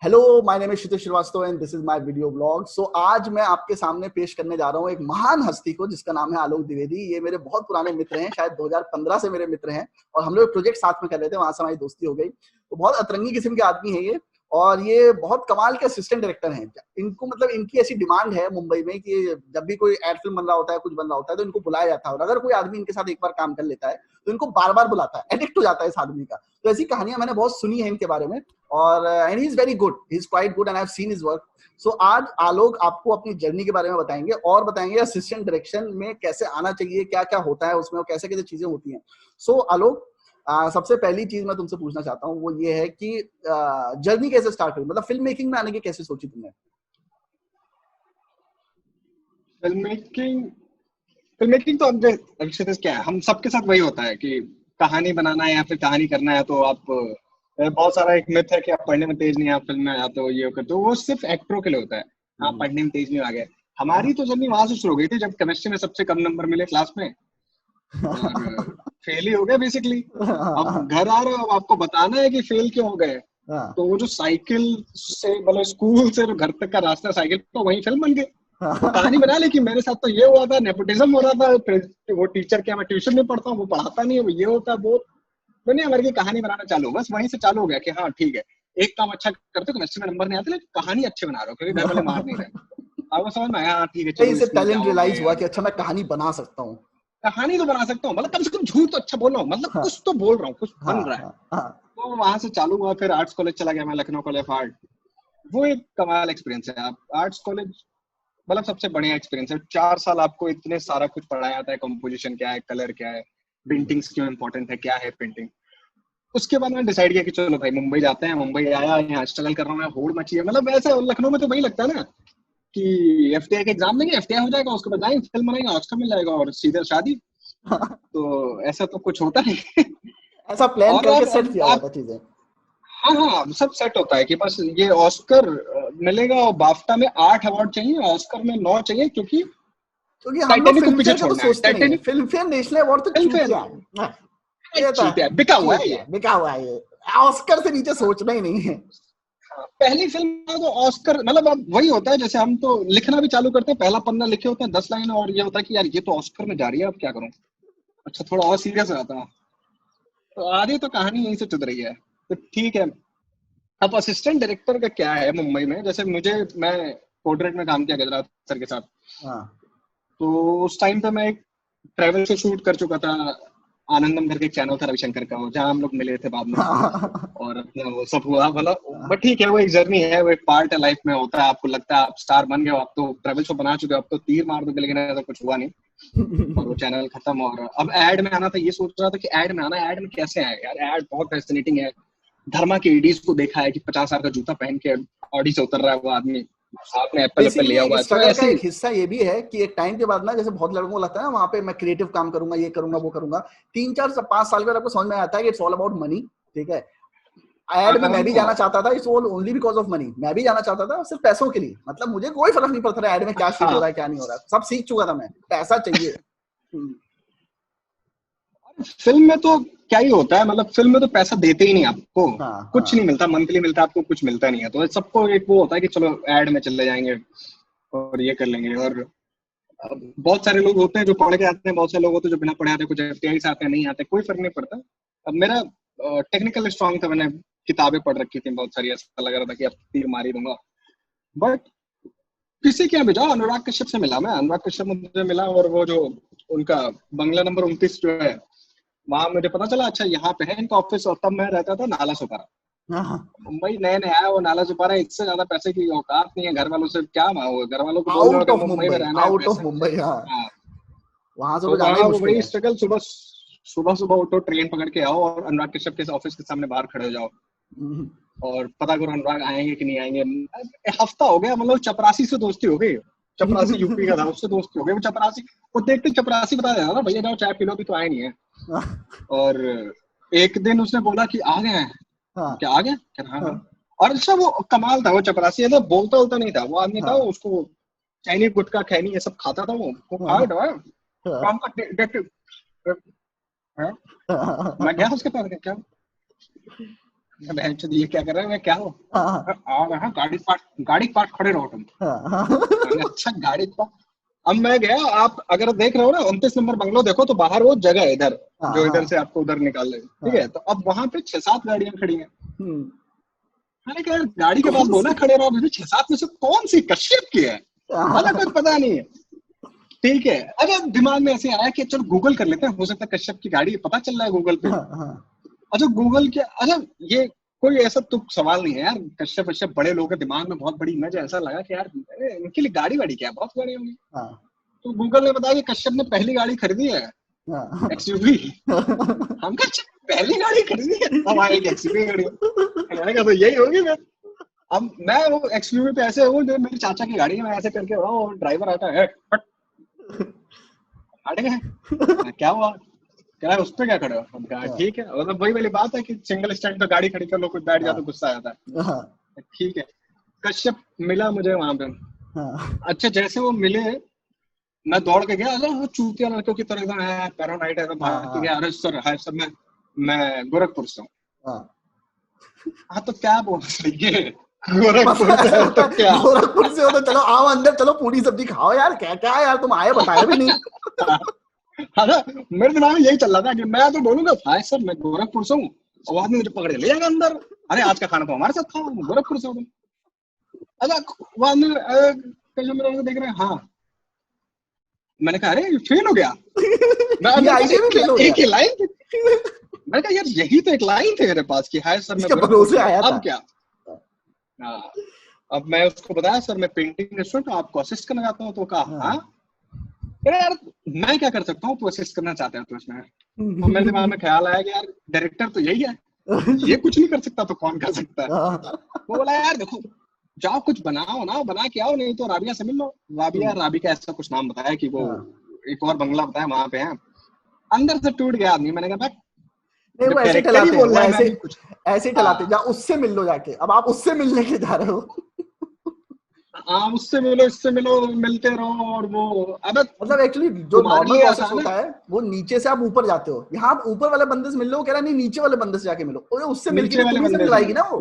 Hello, my name is Kshitij Shrivastava and this is my video blog. So आज मैं आपके सामने पेश करने जा रहा हूँ एक महान हस्ती को जिसका नाम है आलोक द्विवेदी। ये मेरे बहुत पुराने मित्र हैं, शायद 2015 से मेरे मित्र हैं और हम लोग प्रोजेक्ट साथ में कर रहे थे, वहां से हमारी दोस्ती हो गई। तो बहुत अतरंगी किस्म के आदमी है ये और ये बहुत कमाल के असिस्टेंट डायरेक्टर हैं। इनको मतलब इनकी ऐसी डिमांड है मुंबई में कि जब भी कोई एड फिल्म बन रहा होता है, कुछ बन रहा होता है, तो इनको बुलाया जाता है और अगर कोई आदमी इनके साथ एक बार काम कर लेता है तो इनको बार बार बुलाता है, एडिक्ट हो जाता है इस आदमी का। तो ऐसी कहानियां मैंने बहुत सुनी है इनके बारे में और and he is very good, he is quite good and I have seen his work. So आज आलोक आपको अपनी जर्नी के बारे में बताएंगे और बताएंगे असिस्टेंट डायरेक्शन में कैसे आना चाहिए, क्या क्या होता है उसमें और कैसे कैसे चीजें होती हैं। सो आलोक, सबसे पहली चीज मैं तुमसे पूछना चाहता हूँ वो ये है कि जर्नी कैसे स्टार्ट हुई, मतलब फिल्म मेकिंग में आने की कैसे सोची तुमने? फिल्म मेकिंग फिल्म मेकिंग तो अब अक्षय क्या है, हम सबके साथ वही होता है कि कहानी बनाना है या फिर कहानी करना है तो आप बहुत सारा एक मिथ है कि आप पढ़ने में तेज नहीं, आप फिल्म में आते हो ये करते हो, वो सिर्फ एक्टरों के लिए होता है। आप पढ़ने में तेज नहीं आ गए। हमारी तो जर्नी वहां से शुरू हो गई थी जब केमिस्ट्री में सबसे कम नंबर मिले क्लास में और फेल ही हो गए बेसिकली। अब घर आ रहे हो, अब आपको बताना है कि फेल क्यों हो गए। तो वो जो साइकिल से मतलब स्कूल से जो घर तक का रास्ता साइकिल तो वही फिल्म बन गई। वो कहानी बना ली कि मेरे साथ तो ये हुआ था, नेपोटिज्म हो रहा था, फिर वो टीचर क्या मैं ट्यूशन में पढ़ता हूँ वो पढ़ाता नहीं है, वो ये होता है वो दुनिया भर की कहानी बनाना चालू। बस वहीं से चालू हो गया कि हाँ ठीक है, एक काम अच्छा करते हो केमिस्ट्री में नंबर नहीं आते लेकिन कहानी अच्छी बना रहे हो क्योंकि घर वाले मार नहीं रहे। अब वो समझ में आया, हाँ ठीक है चलो से इसमें टैलेंट रियलाइज जाओगे हुआ और कि अच्छा मैं कहानी बना सकता हूँ, कहानी तो बना सकता हूँ, मतलब कम से कम झूठ तो अच्छा बोल रहा हूँ, मतलब हाँ, कुछ तो बोल रहा हूँ, कुछ बन हाँ, रहा है। हाँ, हाँ। तो वहां से चालू हुआ, फिर आर्ट्स कॉलेज चला गया मैं, लखनऊ कॉलेज ऑफ आर्ट। वो एक कमाल एक्सपीरियंस है। आप आर्ट्स कॉलेज मतलब सबसे बढ़िया एक्सपीरियंस है। 4 साल आपको इतने सारा कुछ पढ़ाया जाता है, कंपोजिशन क्या है, कलर क्या है, पेंटिंग्स क्यों इंपॉर्टेंट है, क्या है पेंटिंग। उसके बाद मैंने डिसाइड किया कि चलो भाई मुंबई जाते हैं। मुंबई आया, यहाँ स्ट्रगल कर रहा हूँ, होड़ मची है। मतलब वैसे लखनऊ में तो वही लगता है ना कि एफटीआई का एग्जाम देंगे, एफटीआई हो जाएगा, उसके बाद जाएंगे फिल्म बनाएंगे, ऑस्कर मिल जाएगा और सीधे शादी। तो ऐसा तो कुछ होता नहीं। ऐसा प्लान और करके सेट अब किया आप जाता चीजें। हाँ हाँ सब सेट होता है कि बस ये ऑस्कर मिलेगा और बाफ्टा में 8 अवार्ड चाहिए, ऑस्कर में 9 चाहिए क्योंकि क्योंकि हम लोग टाइटेनिक को फिल्म पीछे फेयर का तो छोड़ना है। सोचते नहीं है, Titanic film fair national award तो फिल्म फेयर चूतिया है। हाँ, ये तो चीट है, बिका हुआ है चूतिया ये। बिका हुआ है ये, ऑस्कर से नीचे सोचना ही नहीं है। पहली फिल्म तो ऑस्कर मतलब अब वही होता है जैसे हम तो लिखना भी चालू करते हैं, पहला पन्ना लिखे होते हैं 10 लाइन और ये होता है कि यार ये तो ऑस्कर में जा रही है, अब क्या करूं। अच्छा थोड़ा और सीरियस रहता हूँ। तो आधी तो कहानी यहीं से चल रही है। तो ठीक है, अब असिस्टेंट डायरेक्टर का क्या है मुंबई में, जैसे मैं पोर्ट्रेट में काम किया गुजरात सर के साथ। हाँ। तो उस टाइम पे मैं एक ट्रैवल शो शूट कर चुका था। आनंदम करके एक चैनल था रविशंकर का, जहाँ हम लोग मिले थे बाद में और अपना वो सब हुआ भला। बट ठीक है, वो एक जर्नी है, वो एक पार्ट है लाइफ में, होता है। आपको लगता है आप स्टार बन गए हो, आप तो ट्रैवल शो बना चुके हो, अब तो तीर मार दोगे, लेकिन ऐसा कुछ हुआ नहीं और वो चैनल खत्म। और अब एड में आना था, ये सोच रहा था कि एड में आना है। एड में कैसे आए यार, एड बहुत फैसिनेटिंग है। धर्मा के एडीज को देखा है कि 50,000 का जूता पहन के ऑडी से उतर रहा है वो आदमी, साथ में एप्पल एप्पल लिया बेसिकली हुआ है, तो स्ट्रगल का ऐसे एक हिस्सा ये भी है कि एक टाइम के बाद ना, जैसे बहुत लड़कों को लगता है ना वहां पे मैं क्रिएटिव काम करूंगा, ये करूंगा वो करूंगा, 3 4 5 साल के बाद आपको समझ में आता है कि इट्स ऑल अबाउट मनी। ठीक है, एड में मैं भी जाना चाहता था, it's all only because of money. मैं भी जाना चाहता था सिर्फ पैसों के लिए, मतलब मुझे कोई फर्क नहीं पड़ता था एड में क्या शूट हो हाँ। रहा है क्या नहीं हो रहा है, सब सीख चुका था मैं, पैसा चाहिए। फिल्म में तो क्या ही होता है, मतलब फिल्म में तो पैसा देते ही नहीं आपको, हाँ, कुछ नहीं हाँ, मिलता, मंथली मिलता है आपको, कुछ मिलता नहीं है। तो सबको एक वो होता है कि चलो एड में चले जाएंगे और ये कर लेंगे। और बहुत सारे लोग होते हैं जो पढ़ के आते हैं, बहुत सारे लोग होते हैं जो बिना पढ़े आते हैं, कुछ एफटीआई से आते हैं, नहीं आते, कोई फर्क नहीं पड़ता। अब मेरा टेक्निकल स्ट्रांग था, मैंने किताबें पढ़ रखी थी बहुत सारी, ऐसा लग रहा था कि अब तीर मार ही दूंगा। बट किसी के यहाँ भी जाओ, अनुराग कश्यप से मिला मैं, अनुराग कश्यप मुझे मिला और वो जो उनका बंगला नंबर 29 जो है, वहां मुझे पता चला अच्छा यहाँ पे है इनका ऑफिस। और तब मैं रहता था नाला सुपारा, हाँ। मुंबई नए नए आया, वो नाला सुपारा, इससे ज्यादा पैसे की औकात नहीं है घर वालों से, क्या मांगो, घर वालों को बोल रहे हो आउट अगर ऑफ मुंबई में मुंबई, रहना है आउट ऑफ पैसे। मुंबई, हाँ। हाँ। वहां से तो तो जाना ही वहां वो मुश्किल वही है। स्ट्रगल, सुबह सुबह सुबह उठो, ट्रेन पकड़ के आओ और अनुराग कश्यप के ऑफिस के सामने बाहर खड़े हो जाओ हम्म। और पता करो अनुराग आएंगे कि नहीं आएंगे। हफ्ता हो गया, मतलब चपरासी से दोस्ती हो गई। चपरासी यूपी का था, उससे दोस्ती हो गई। वो चपरासी, वो देखते चपरासी बता देता ना, भैया जाओ चाय पी लो, भी तो आए नहीं है। और एक दिन उसने बोला कि आ गए हैं। हाँ, क्या आ गए, क्या? हाँ हाँ। हाँ, और अच्छा वो कमाल था, वो चपरासी है, बोलता बोलता नहीं था वो आदमी था, हाँ, उसको चैनी गुटखा खैनी ये सब खाता था वो खा हाँ, रहा हाँ, काम का हाँ? मैं गया उसके पास, क्या ये क्या कर रहा है, मैं क्या हूँ? हाँ आ रहा है, गाड़ी पार्क खड़े रहो तुम। हाँ मैंने, अच्छा गाड़ी पार्क। अब मैं गया, आप अगर देख रहे हो ना 29 नंबर बंगलो, देखो तो बाहर वो जगह है इधर, हाँ जो इधर हाँ से आपको उधर निकाल रहे, ठीक है। हाँ। तो अब वहां पे 6-7 गाड़ियां खड़ी हैं। हम्म। मैंने कहा यार गाड़ी के पास कौन बोला सी? खड़े रहो, मुझे 6-7 में से कौन सी कश्यप की है, मतलब हाँ कुछ पता नहीं है। ठीक है, अरे दिमाग में ऐसे आया कि चलो गूगल कर लेते हैं, हो सकता है कश्यप की गाड़ी है, पता चल रहा है गूगल पे। हाँ हाँ अच्छा गूगल क्या, अच्छा ये कोई ऐसा तो सवाल नहीं है यार, कश्यप कश्यप बड़े लोग के दिमाग में बहुत बड़ी इमेज है, ऐसा लगा कि यार अरे, इनके लिए गाड़ी वाड़ी क्या है, बहुत गाड़ी होंगी। हाँ तो गूगल ने बताया कि कश्यप ने पहली गाड़ी खरीदी है हाँ। एक्सयूवी। हम कहा "अच्छा, पहली गाड़ी खरीदी है, हमारी एक एक्सयूवी खड़ी है"। मैंने कहा तो यही होगी मैं। अब मैं वो एक्सयूवी पे ऐसे हूँ, जो मेरे चाचा की गाड़ी है, मैं ऐसे करके रहा हूँ, ड्राइवर आता है, हट हट गए। क्या हुआ, कह रहा है उस पे क्या खड़े हो, हम कहा ठीक है, मतलब वही वाली बात है कि सिंगल स्टैंड पे गाड़ी खड़ी कर लो, कोई बैठ जाए तो गुस्सा आ जाता हाँ है। ठीक है, कश्यप मिला मुझे वहां पे। हाँ अच्छा जैसे वो मिले, मैं दौड़ के गया, अरे वो चूतिया लड़कों की तरह एकदम है, पैरानाइट है, एकदम भाग के हाँ गया, अरे सर हाय सर, मैं गोरखपुर से हूँ। हाँ। हाँ तो क्या बोल रही है, गोरखपुर मतलब से ऐसा है होता तो है क्या। गोरखपुर से हो तो चलो आओ अंदर, चलो पूरी सब्जी खाओ यार, क्या क्या है यार, तुम आए बताया भी नहीं। हाँ ना, मेरे दिमाग में यही चल रहा था कि मैं तो बोलूंगा हाय सर मैं गोरखपुर से हूँ, और वो आदमी मुझे पकड़ के ले जाएगा अंदर, अरे आज का खाना तो हमारे साथ खाओ, मैं गोरखपुर से हूँ। अच्छा वो आदमी कैसे मेरे को देख रहे हैं, हाँ। मैंने कहा अरे फेल हो गया, मैं ये मेरे पास आइडिया भी फेल हो गया। एक ही लाइन थी। मैंने कहा यार यही तो एक लाइन थी मेरे पास कि हाय सर मैं इसके गोरखपुर भरोसे से हूँ, आया था। अब क्या। हाँ, अब मैं उसको बताया सर मैं पेंटिंग स्टूडेंट हूँ, आपको असिस्ट करना चाहता हूँ, तो कहा हाँ। हाँ। कह रहा यार मैं क्या कर सकता हूँ, तो असिस्ट करना चाहते हैं तो इसमें। तो मेरे दिमाग में ख्याल आया कि यार डायरेक्टर तो यही है, ये कुछ नहीं कर सकता तो कौन कर सकता है। हाँ। वो बोला यार देखो, जाओ कुछ बनाओ ना, बना के आओ, नहीं तो राबिया से मिल लो। राबी का ऐसा कुछ नाम बताया कि वो हाँ। एक और बंगला बताया वहां पे है। अंदर से टूट गया आदमी, मैंने कहा नहीं जब वो ऐसे डायरेक्टर ही ठलाते हैं, बोल वो रहा है मैं ऐसे भी कुछ। ऐसे ही ठलाते हैं, हाँ जा उससे मिल लो जाके, अब आप उससे मिलने के जा रहे हो। हाँ, उससे मिलो इससे मिलो, मिलते रहो, और वो अब मतलब एक्चुअली जो तुम्हारे नॉर्मल लिए प्रोसेस आसान है। होता है वो नीचे से आप ऊपर जाते हो, यहाँ आप ऊपर वाले बंदे से मिल लो, वो कह रहा नहीं नीचे वाले बंदे से जाके मिलो, अरे उससे मिल के नीचे भी वाले तुम्ही से बंदे से मिलवाएगी मिलो। ना वो,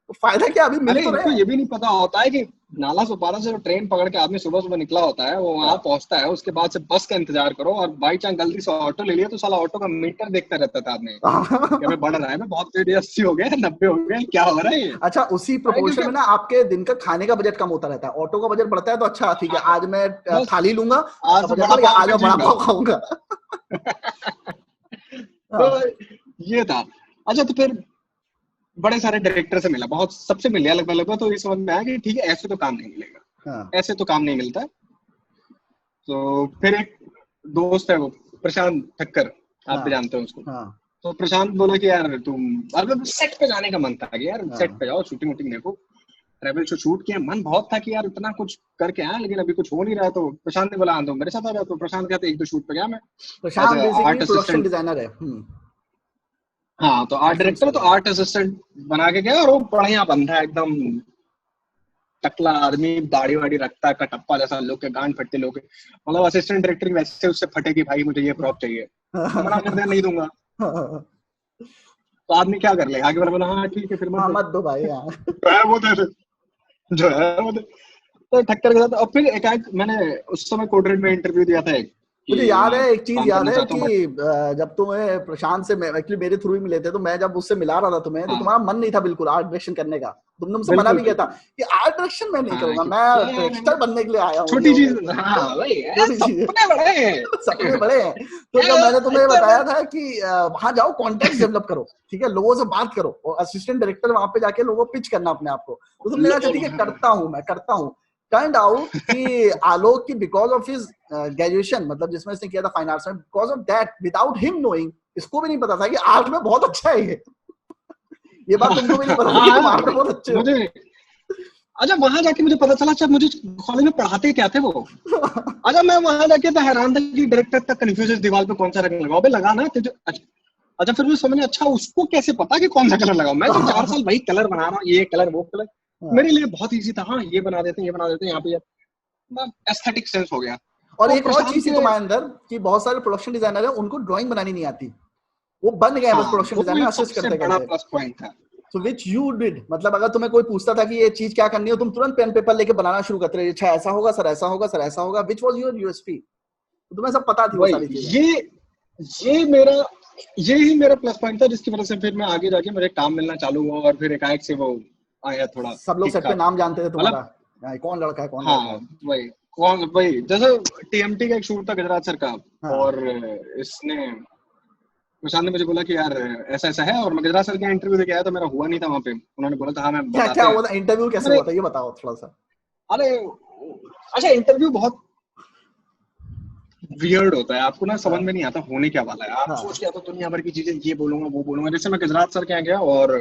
तो फायदा क्या, अभी मिल अरे तो इनको रहे ये भी नहीं पता होता है कि नाला सोपारा से जो ट्रेन पकड़ के आदमी सुबह सुबह निकला होता है, वो वहां हैं। पहुंचता है, उसके बाद से बस का इंतजार करो, और बाई चांस गलती से ऑटो ले लिया तो साला ऑटो का मीटर देखता रहता था आदमी कि हमें बढ़ रहा है, मैं बहुत तेज, 80 हो गए 90 हो गए, क्या हो रहा है ये। अच्छा उसी अरे प्रोपोर्शन क्योंकि में ना आपके दिन का खाने का बजट कम होता रहता है, ऑटो का बजट बढ़ता है तो अच्छा ठीक है, हाँ, आज मैं बस थाली लूंगा, अच्छा आज तो बजट बड़ा बढ़ गया, पाव आज में मैं बड़ा जीऊंगा। पाव खाऊंगा। तो हाँ ये था। अच्छा तो फिर बड़े सारे डायरेक्टर से मिला, बहुत सबसे मिल लिया लगभग लगभग, तो ये समझ में आया कि ठीक है ऐसे तो काम नहीं मिलेगा, हाँ ऐसे तो काम नहीं मिलता। तो फिर एक दोस्त है वो प्रशांत ठक्कर, आप हाँ भी जानते हो उसको। हाँ तो प्रशांत बोला कि यार तुम, मतलब सेट पे जाने का मन था कि यार सेट हाँ। पे जाओ, शूटिंग वूटिंग देखो, ट्रैवल शो शूट किया, मन बहुत था कि यार इतना कुछ करके आया, लेकिन अभी कुछ हो नहीं रहा है। तो प्रशांत ने बोला हाँ तो मेरे साथ आ जाओ, तो प्रशांत कहते एक दो शूट पे गया मैं as Prashant a basically art production assistant. Designer है। हाँ तो आर्ट एसेंस डायरेक्टर, तो वगैरह। आर्ट असिस्टेंट बना के गया, और वो बढ़िया बंदा है एकदम, टकला आदमी, दाढ़ी वाड़ी रखता है, कटप्पा जैसा, लोग के गांड फटते लोग के, मतलब असिस्टेंट डायरेक्टर की वैसे उससे फटे कि भाई मुझे ये प्रॉप चाहिए, तो मना कर दिया नहीं दूंगा। हाँ तो आदमी क्या कर ले, आगे वाला बोला हाँ ठीक है फिर मत हाँ, दे, मत दो भाई हाँ। जो है वो दे दे, जो है वो दे। तो ठक्कर के साथ, और फिर एकाएक मैंने उस समय कोडरेड में इंटरव्यू दिया था एक, मुझे कि याद है वहाँ एक चीज काम याद करना है चाहता कि हूँ बट। जब तुम्हें प्रशांत से एक्चुअली मेरे थ्रू ही मिले थे, तो मैं जब उससे मिला रहा था तुम्हें, तो हाँ तुम्हारा मन नहीं था बिल्कुल आर्ट डायरेक्शन करने का, तुमने मुझसे मना बिल्कुल भी किया था बिल्कुल। कि आर्ट डायरेक्शन मैं नहीं हाँ करूंगा, कि मैं क्या, डायरेक्टर बनने के लिए आया हूँ, ये छोटी हो गया। चीज, हाँ तो वही है, छोटी चीज है, सपने बड़े सपने हैं। बड़े हैं। तो जब मैंने तुम्हें बताया था कि वहां जाओ कॉन्टेक्ट डेवलप करो, ठीक है, लोगों से बात करो, और असिस्टेंट डायरेक्टर वहां पे जाके लोगों को पिच करना अपने आप को, तो तुमने कहा अच्छा ठीक है करता हूँ, मैं करता हूँ। टर्न्ड आउट कि आलोक की बिकॉज ऑफ हिज ग्रेजुएशन, मतलब जिसमें इसने किया था फाइन आर्ट्स में, because of that without him knowing, इसको भी नहीं पता था कि आर्ट में बहुत अच्छा है ये बात तुमको भी नहीं पता था कि तुम हाँ आर्ट में बहुत अच्छे हो। मुझे, अच्छा वहां जाके मुझे पता चला, अच्छा मुझे कॉलेज में पढ़ाते क्या थे वो। अच्छा मैं वहां जाके तो हैरान था कि डायरेक्टर तक कंफ्यूज है दीवार पे कौन सा रंग लगाओ, लगा ना तुझे। अच्छा फिर मुझे समझ में, अच्छा उसको कैसे पता कि कौन सा कलर लगाओ, मैं तो 4 साल वही कलर बना रहा हूँ, ये कलर वो कलर, मेरे लिए बहुत इजी था। हाँ ये बना देते हैं, ये बना देते हैं, यहाँ पे एस्थेटिक सेंस हो गया। और तो एक और प्रशांत चीज थी के, तुम्हारे अंदर कि बहुत सारे प्रोडक्शन डिजाइनर है उनको ड्राइंग बनानी नहीं आती, वो बन गए बस हाँ, प्रोडक्शन डिजाइन में असिस्ट सबसे करते बड़ा करते। प्लस पॉइंट था। सो विच यू डिड, मतलब अगर तुम्हें कोई पूछता था कि ये चीज क्या करनी हो, तुम तुरंत पेन पेपर लेके बनाना शुरू करते रहे, अच्छा ऐसा होगा सर, ऐसा होगा सर, ऐसा होगा। विच वाज योर यूएसपी, तुम्हें सब पता थी वो वही सारी चीजें। ये मेरा ये ही मेरा प्लस पॉइंट था, जिसकी वजह से फिर मैं आगे जाके मुझे काम मिलना चालू हुआ और फिर एकाएक से वो आया थोड़ा सब लोग ठीक सेट पे ठाक। नाम जानते थे तुम्हारा, मतलब कौन लड़का है, कौन लड़का हाँ, है। वही जैसे टीएमटी का एक शूट था गजराज सर का, हाँ, और इसने प्रशांत ने मुझे बोला कि यार ऐसा ऐसा है, और मैं गजराज सर का इंटरव्यू देके आया था, मेरा हुआ नहीं था वहां पे, उन्होंने बोला था हाँ मैं क्या क्या बताते हैं। हुआ था, इंटरव्यू कैसे मैंने हुआ था ये बताओ थोड़ा सा। अरे अच्छा, इंटरव्यू बहुत वियर्ड होता है, आपको ना समझ हाँ में नहीं आता होने क्या वाला है, आप हाँ सोच के आते हो दुनिया भर की चीजें, ये बोलूंगा वो बोलूंगा। जैसे मैं गजराज सर के यहाँ गया, और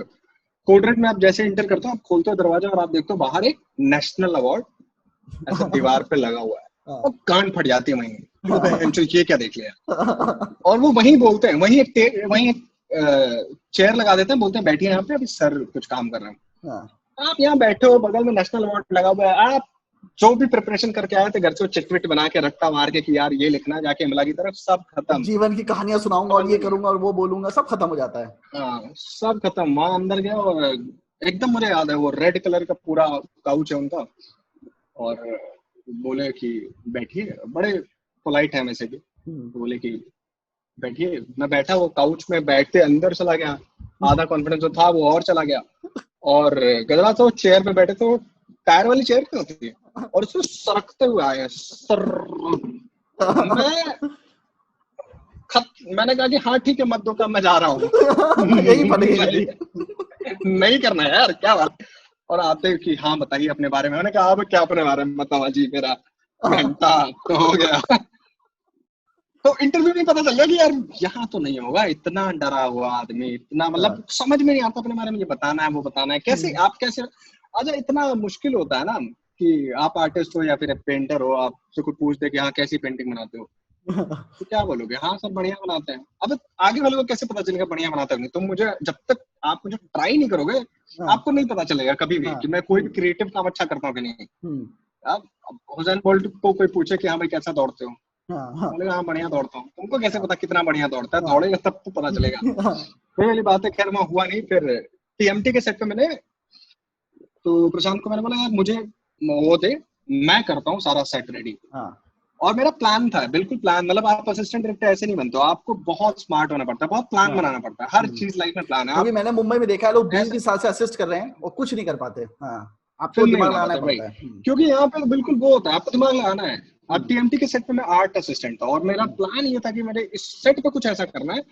कोडरेट में आप जैसे इंटर करते हो, आप खोलते हो दरवाजा और आप देखते हो बाहर एक नेशनल अवार्ड ऐसे दीवार पे लगा हुआ है, हाँ और कान फट जाती है वहीं। तो हाँ बहन ये क्या देख लिया। और वो वहीं बोलते हैं, वहीं एक चेयर लगा देते हैं, बोलते हैं बैठिए यहाँ पे, अभी सर कुछ काम कर रहे हैं। हाँ। आप यहाँ बैठे हो, बगल में नेशनल अवार्ड लगा हुआ है, आप जो भी प्रिपरेशन करके आए थे घर से, चिटविट बना के रट्टा मार के कि यार ये लिखना जाके इमला की तरफ, सब खत्म। जीवन की कहानियां सुनाऊंगा समझ और ये में नहीं करूंगा और वो बोलूंगा, सब खत्म हो जाता है। आया। हाँ, सब खत्म। वहां अंदर गया और एकदम मुझे याद है, वो रेड कलर का पूरा काउच है उनका, और बोले कि बैठिए, बड़े पोलाइट है वैसे भी, तो बोले कि बैठिए। मैं बैठा, वो काउच में बैठते अंदर चला गया, आधा कॉन्फिडेंस जो था वो और चला गया। और गजरा तो चेयर पे बैठे, तो टायर वाली चेयर क्यों होती है, और उसमें सरकते हुए आए सर। मैं मैंने कहा कि हाँ ठीक है, मत दो काम, मैं जा रहा हूँ। यही फट गई नहीं, मेरी। नहीं करना है यार, क्या बात। और आते कि हाँ बताइए अपने बारे में, मैंने कहा अब क्या अपने बारे में बताऊँ जी, मेरा घंटा तो हो गया। तो इंटरव्यू में पता चल गया कि यार यहाँ तो नहीं होगा, इतना डरा हुआ आदमी, इतना मतलब समझ में नहीं आता अपने बारे में, ये बताना है वो बताना है, कैसे आप कैसे। अच्छा, इतना मुश्किल होता है ना कि आप आर्टिस्ट हो या फिर पेंटर हो, आपसे कोई पूछ दे कि हाँ कैसी पेंटिंग बनाते हो, तो क्या बोलोगे, हाँ सर बढ़िया बनाते हैं। अब आगे वाले को कैसे पता चलेगा बढ़िया बनाते हो नहीं, तुम मुझे जब तक आप मुझे ट्राई नहीं करोगे, आपको नहीं पता चलेगा कभी भी कि मैं कोई भी क्रिएटिव काम अच्छा करता हूँ कि नहीं। अब हुसैन बोल्ट को कोई पूछे कि हाँ भाई कैसा दौड़ते हो, बोलेगा हाँ बढ़िया दौड़ता हूँ, तुमको कैसे पता कितना बढ़िया दौड़ता है, दौड़ेगा तब तो पता चलेगा। वही वाली बात है। खैर वहाँ हुआ नहीं। फिर टीएमटी के सेट पे मैंने तो प्रशांत को मैंने बोला यार मुझे वो दे, मैं करता हूँ सारा सेट रेडी। और मेरा प्लान था, बिल्कुल प्लान, मतलब आप असिस्टेंट डायरेक्टर ऐसे नहीं बनते हो, आपको बहुत स्मार्ट होना पड़ता है, बहुत प्लान बनाना पड़ता है, हर चीज लाइफ में प्लान है। क्योंकि आप मैंने मुंबई में देखा है लोग 20-20 ऐसे साल से असिस्ट कर रहे हैं और कुछ नहीं कर पाते। हाँ, आपको फिल्म नहीं दिमाग बना लगाना पाते भाई, पड़ता है। क्योंकि यहाँ पे बिल्कुल वो होता है, आपको दिमाग लगाना है। अब टीएमटी के सेट पे मैं आर्ट असिस्टेंट था, और मेरा प्लान ये था कि मेरे इस सेट पे कुछ ऐसा करना है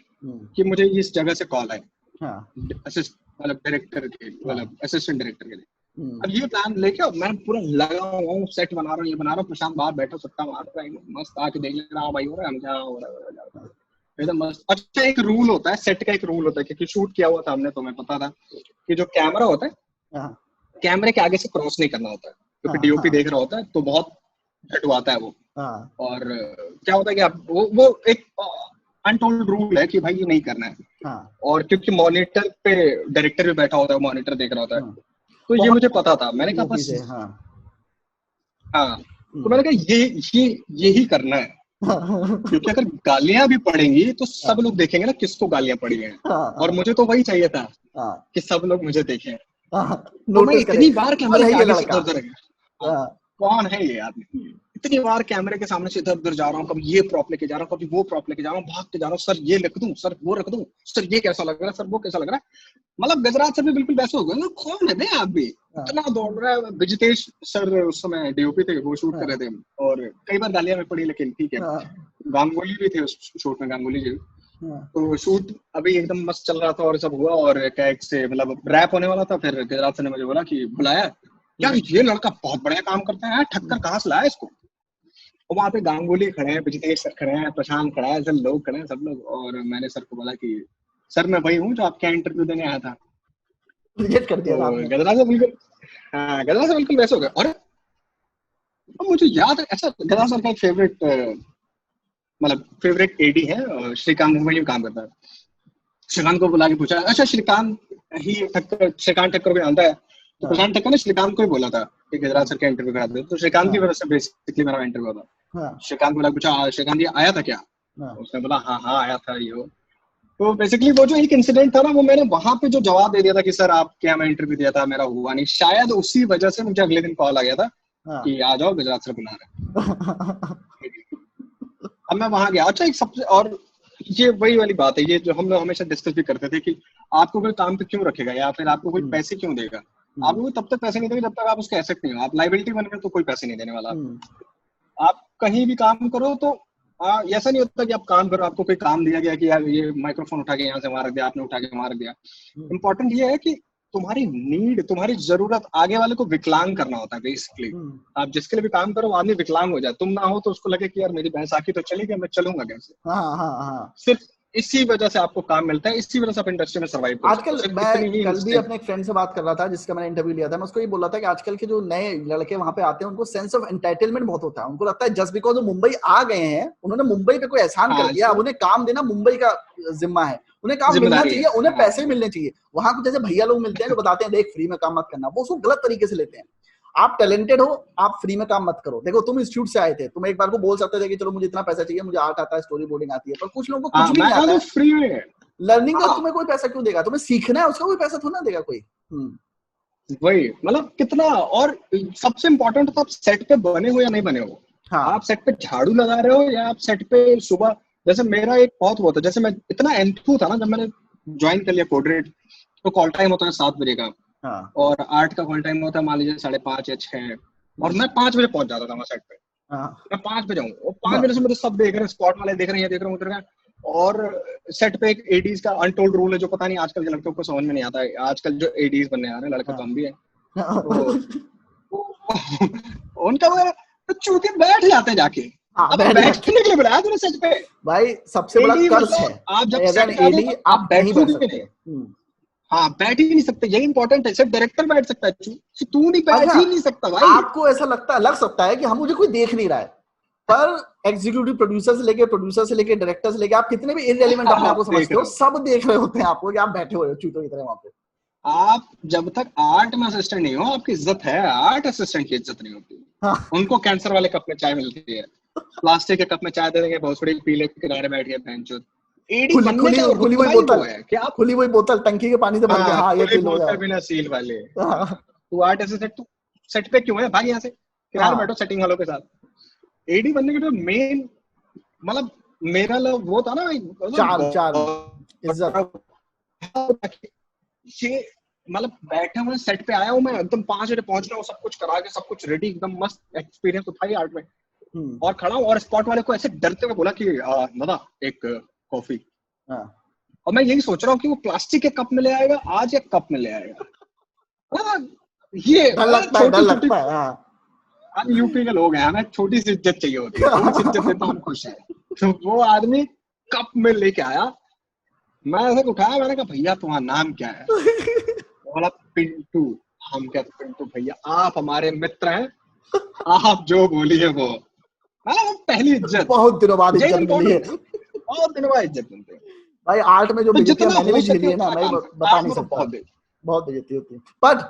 कि मुझे इस जगह से कॉल आए, मतलब डायरेक्टर के, मतलब असिस्टेंट डायरेक्टर के लिए। अब ये प्लान लेके मैं पूरा लगा हुआ हूँ, सेट बना रहा हूँ, ये बना रहा हूँ, प्रशांत बाहर बैठा सट्टा मार रहा है, मस्त आके देख ले रहा, भाई हो रहा है, हम क्या हो रहा है एकदम मस्त। अच्छा, एक रूल होता है सेट का, एक रूल होता है, क्योंकि शूट किया हुआ था हमने, तो मैं पता था कि जो कैमरा होता है, कैमरे के आगे से क्रॉस नहीं करना होता है, क्योंकि डीओपी देख रहा होता है तो बहुत हटवाता है वो। और क्या होता है कि आप वो एक अनटोल्ड रूल है कि भाई ये नहीं करना है। और क्योंकि मॉनिटर पे डायरेक्टर भी बैठा होता है, मॉनिटर देख रहा होता है, तो ये मुझे पता था। मैंने कहा बस हाँ, तो मैंने कहा यही करना है, क्योंकि अगर गालियां भी पड़ेंगी तो सब लोग देखेंगे ना किसको गालियां पड़ी हैं, और मुझे तो वही चाहिए था कि सब लोग मुझे देखें। तो मैं नोटिस करे इतनी बार कौन कैमरे है के ये आगे से लड़का। इधर उधर, कौन है ये आदमी, इतनी बार कैमरे के सामने से इधर उधर जा रहा हूँ, कभी ये प्रॉप लेके जा रहा हूँ, कभी वो प्रॉप लेके जा रहा हूँ, भागते जा रहा हूँ, सर ये लिख दूं, सर वो रख दूं, सर ये कैसा लग रहा है, सर वो कैसा लग रहा है। मतलब गजराज सर भी बिल्कुल वैसे हो गए ना, कौन है बे आप भी, इतना दौड़ रहा है। विजितेश सर उस समय डीओपी थे, वो शूट कर रहे थे, और कई बार गालियां में पड़ी, लेकिन ठीक है। गांगुली भी थे उस शूट में, गांगुली जी। तो शूट अभी एकदम मस्त चल रहा था और सब हुआ, और एक से मतलब रैप होने वाला था। फिर गजराज सर ने मुझे बोला कि बुलाया, यार ये लड़का बहुत बढ़िया काम करता है, ठक्कर कहाँ से लाया इसको। और वहाँ पे गांगुली खड़े हैं, विजितेश सर खड़े हैं, प्रशांत खड़ा है, सब लोग खड़े हैं, सब लोग। और मैंने सर को बोला कि सर मैं वही हूँ जो आपके इंटरव्यू देने आया था। रिजेक्ट कर दिया तो आपने। गजराज सर बिल्कुल, हाँ गजराज सर बिल्कुल वैसे हो गए। और मुझे याद है ऐसा, गजराज सर का एक फेवरेट, मतलब फेवरेट एडी है, श्रीकांत मुंबई में काम करता है। श्रीकांत को बुला के पूछा, अच्छा श्रीकांत ठक्कर को जानता है, तो प्रशांत ठक्कर ने श्रीकांत को ही बोला था कि गजराज सर का इंटरव्यू करा दो, तो श्रीकांत की वजह से बेसिकली मेरा इंटरव्यू था। श्रीकांत को पूछा, श्रीकांत ये आया था क्या, उसने बोला हाँ हाँ आया था, ये तो बेसिकली वो जो एक इंसिडेंट था ना, वो मैंने वहां पे जो जवाब दे दिया था कि सर आप क्या, मैं इंटरव्यू दिया था मेरा हुआ नहीं, शायद उसी वजह से मुझे अगले दिन कॉल आ गया था हाँ। कि आ जाओ गुजरात से बुला रहे हैं। अब मैं वहां गया। अच्छा, एक सबसे और ये वही वाली बात है, ये जो हम लोग हमेशा डिस्कस भी करते थे कि आपको कोई काम पे क्यों रखेगा या फिर आपको कोई पैसे क्यों देगा। आपको कोई तब तक पैसे नहीं देगा जब तक आप उसके एसेट नहीं हो। आप लाइबिलिटी बन गए तो कोई पैसे नहीं देने वाला आपको। आप कहीं भी काम करो तो ऐसा नहीं होता कि आप काम करो, आपको कोई काम दिया गया कि यार ये माइक्रोफोन उठा के यहाँ से वहां रख दिया, आपने उठा के वहां रख दिया। इंपॉर्टेंट ये है कि तुम्हारी नीड, तुम्हारी जरूरत आगे वाले को विकलांग करना होता है बेसिकली। आप जिसके लिए भी काम करो, आदमी विकलांग हो जाए, तुम ना हो तो उसको लगे कि यार मेरी बैसाखी तो चलेगी, मैं चलूंगा कैसे। हाँ हाँ हाँ। सिर्फ इसी वजह से आपको काम मिलता है, इसी वजह से आप इंडस्ट्री में सर्वाइव कर सकते हो। आजकल सिर्फ मैं इतनी ही कल भी instinct। अपने एक फ्रेंड से बात कर रहा था जिसका मैंने इंटरव्यू लिया था, मैं उसको ये बोल रहा था कि आजकल के जो नए लड़के वहां पे आते हैं उनको सेंस ऑफ एंटाइटलमेंट बहुत होता है। उनको लगता है जस्ट बिकॉज वो मुंबई आ गए हैं, उन्होंने मुंबई पे कोई एहसान कर दिया, अब उन्हें काम देना मुंबई का जिम्मा है, उन्हें काम मिलना चाहिए, उन्हें पैसे मिलने चाहिए। वहां कुछ जैसे भैया लोग मिलते हैं जो बताते हैं देख फ्री में काम मत करना, वो उसको गलत तरीके से लेते हैं। आप टैलेंटेड हो, आप फ्री में काम मत करो। देखो तुम इंस्टीट्यूट से आए थे, तुम एक बार को बोल सकते थे कि चलो मुझे इतना पैसा चाहिए, मुझे आर्ट आता है, स्टोरी बोर्डिंग आती है, पर कुछ लोगों को कुछ भी नहीं आता है। फ्री में लर्निंग का तुम्हें कोई पैसा क्यों देगा? तुम्हें सीखना है, उसका कोई पैसा थोड़ा ना देगा कोई। वही मतलब कितना। और सबसे इम्पोर्टेंट तो आप सेट पे बने हो या नहीं बने हो। हाँ। आप सेट पे झाड़ू लगा रहे हो या आप सेट पे सुबह, जैसे मेरा एक बहुत हुआ था, जैसे मैं इतना एंथू था ना जब मैंने ज्वाइन कर लिया कोडरेट, तो कॉल टाइम होता है 7 बजे का। हाँ। और 8 का कॉल टाइम होता है मान लीजिए 5:30 या 6, और मैं 5 बजे पहुंच जाता था वहां सेट पे। हाँ। मैं 5 बजे हूँ और 5 बजे से मुझे सब देख रहे हैं, स्पॉट वाले देख रहे हैं, ये देख रहे हैं, उधर का। और सेट पे एक एडीज का अनटोल्ड रूल है जो पता नहीं आजकल के लड़कों को समझ में नहीं आता है। आजकल जो एडीज बनने आ रहे हैं लड़के हाँ। कम भी है, तो उनका वो तो चूतिया बैठ जाते हैं जाके। अब बैठने के लिए बुलाया तूने सेट पे। भाई सबसे बड़ा कर्ज है, आप जब एज एन सेट पे आते एडी हो आप नहीं बैठ सकते। हाँ, बैठ ही नहीं सकते, यही इंपॉर्टेंट है। सिर्फ डायरेक्टर बैठ सकता है, तू नहीं बैठ अच्छा, ही नहीं सकता भाई। आपको ऐसा लग सकता है कि हम मुझे कोई देख नहीं रहा है, पर एग्जीक्यूटिव प्रोड्यूसर से लेके डायरेक्टर से लेके आप कितने भी इररिलेवेंट अपने आप को समझते हो, सब देख रहे होते हैं आपको कि आप बैठे हुए हो चूतों की तरह वहां पे। आप जब तक आर्ट में असिस्टेंट नहीं हो, आपकी इज्जत है, आर्ट असिस्टेंट की इज्जत नहीं होती। हाँ। उनको कैंसर वाले कप में चाय मिलती है, प्लास्टिक के कप में चाय दे देंगे, भोसड़ी पीले के किनारे बैठ के बेंचो। एडी बनने का खुली हुई बोतल है कि आप खुली हुई बोतल टंकी के पानी से भर के, हाँ ये फील हो जाए बिना सील वाले। तू आर्ट असिस्टेंट, तू सेट पे क्यों है, भाग यहाँ से, किनारे बैठो सेटिंग वालों के साथ। एडी बनने के जो मेन मतलब मेरा वो था ना, चार इज्जत, ये मतलब बैठे हुए सेट पे आया हूँ मैं, एकदम 5 बजे पहुंच रहा हूँ, सब कुछ करा के, सब कुछ रेडी, एकदम मस्त एक्सपीरियंस उठाई आर्ट में। और खड़ा हूँ और स्पॉट वाले को ऐसे डरते हुए बोला कि दादा एक कॉफी। और मैं यही सोच रहा हूँ कि वो प्लास्टिक के कप में ले आएगा आज या कप में ले आएगा। ये डर लगता है। हम यूपी के लोग हैं, हमें छोटी सी इज्जत चाहिए होती है, थोड़ी सी इज्जत देता हम खुश हैं। तो वो आदमी कप में लेके आया, मैं ऐसे उठाया, मैंने कहा भैया तुम्हारा नाम क्या है? बोला पिंटू। हम क्या पिंटू भैया, आप हमारे मित्र हैं, आप जो बोलिए वो। पहली इज्जत, बहुत दिनों बाद इज्जत मिली है, बहुत दिनों बाद इज्जत मिलती है भाई। आर्ट में जो बेइज्जती मैंने भी झेली है ना, मैं बता नहीं सकता, बहुत बेइज्जती होती है। बट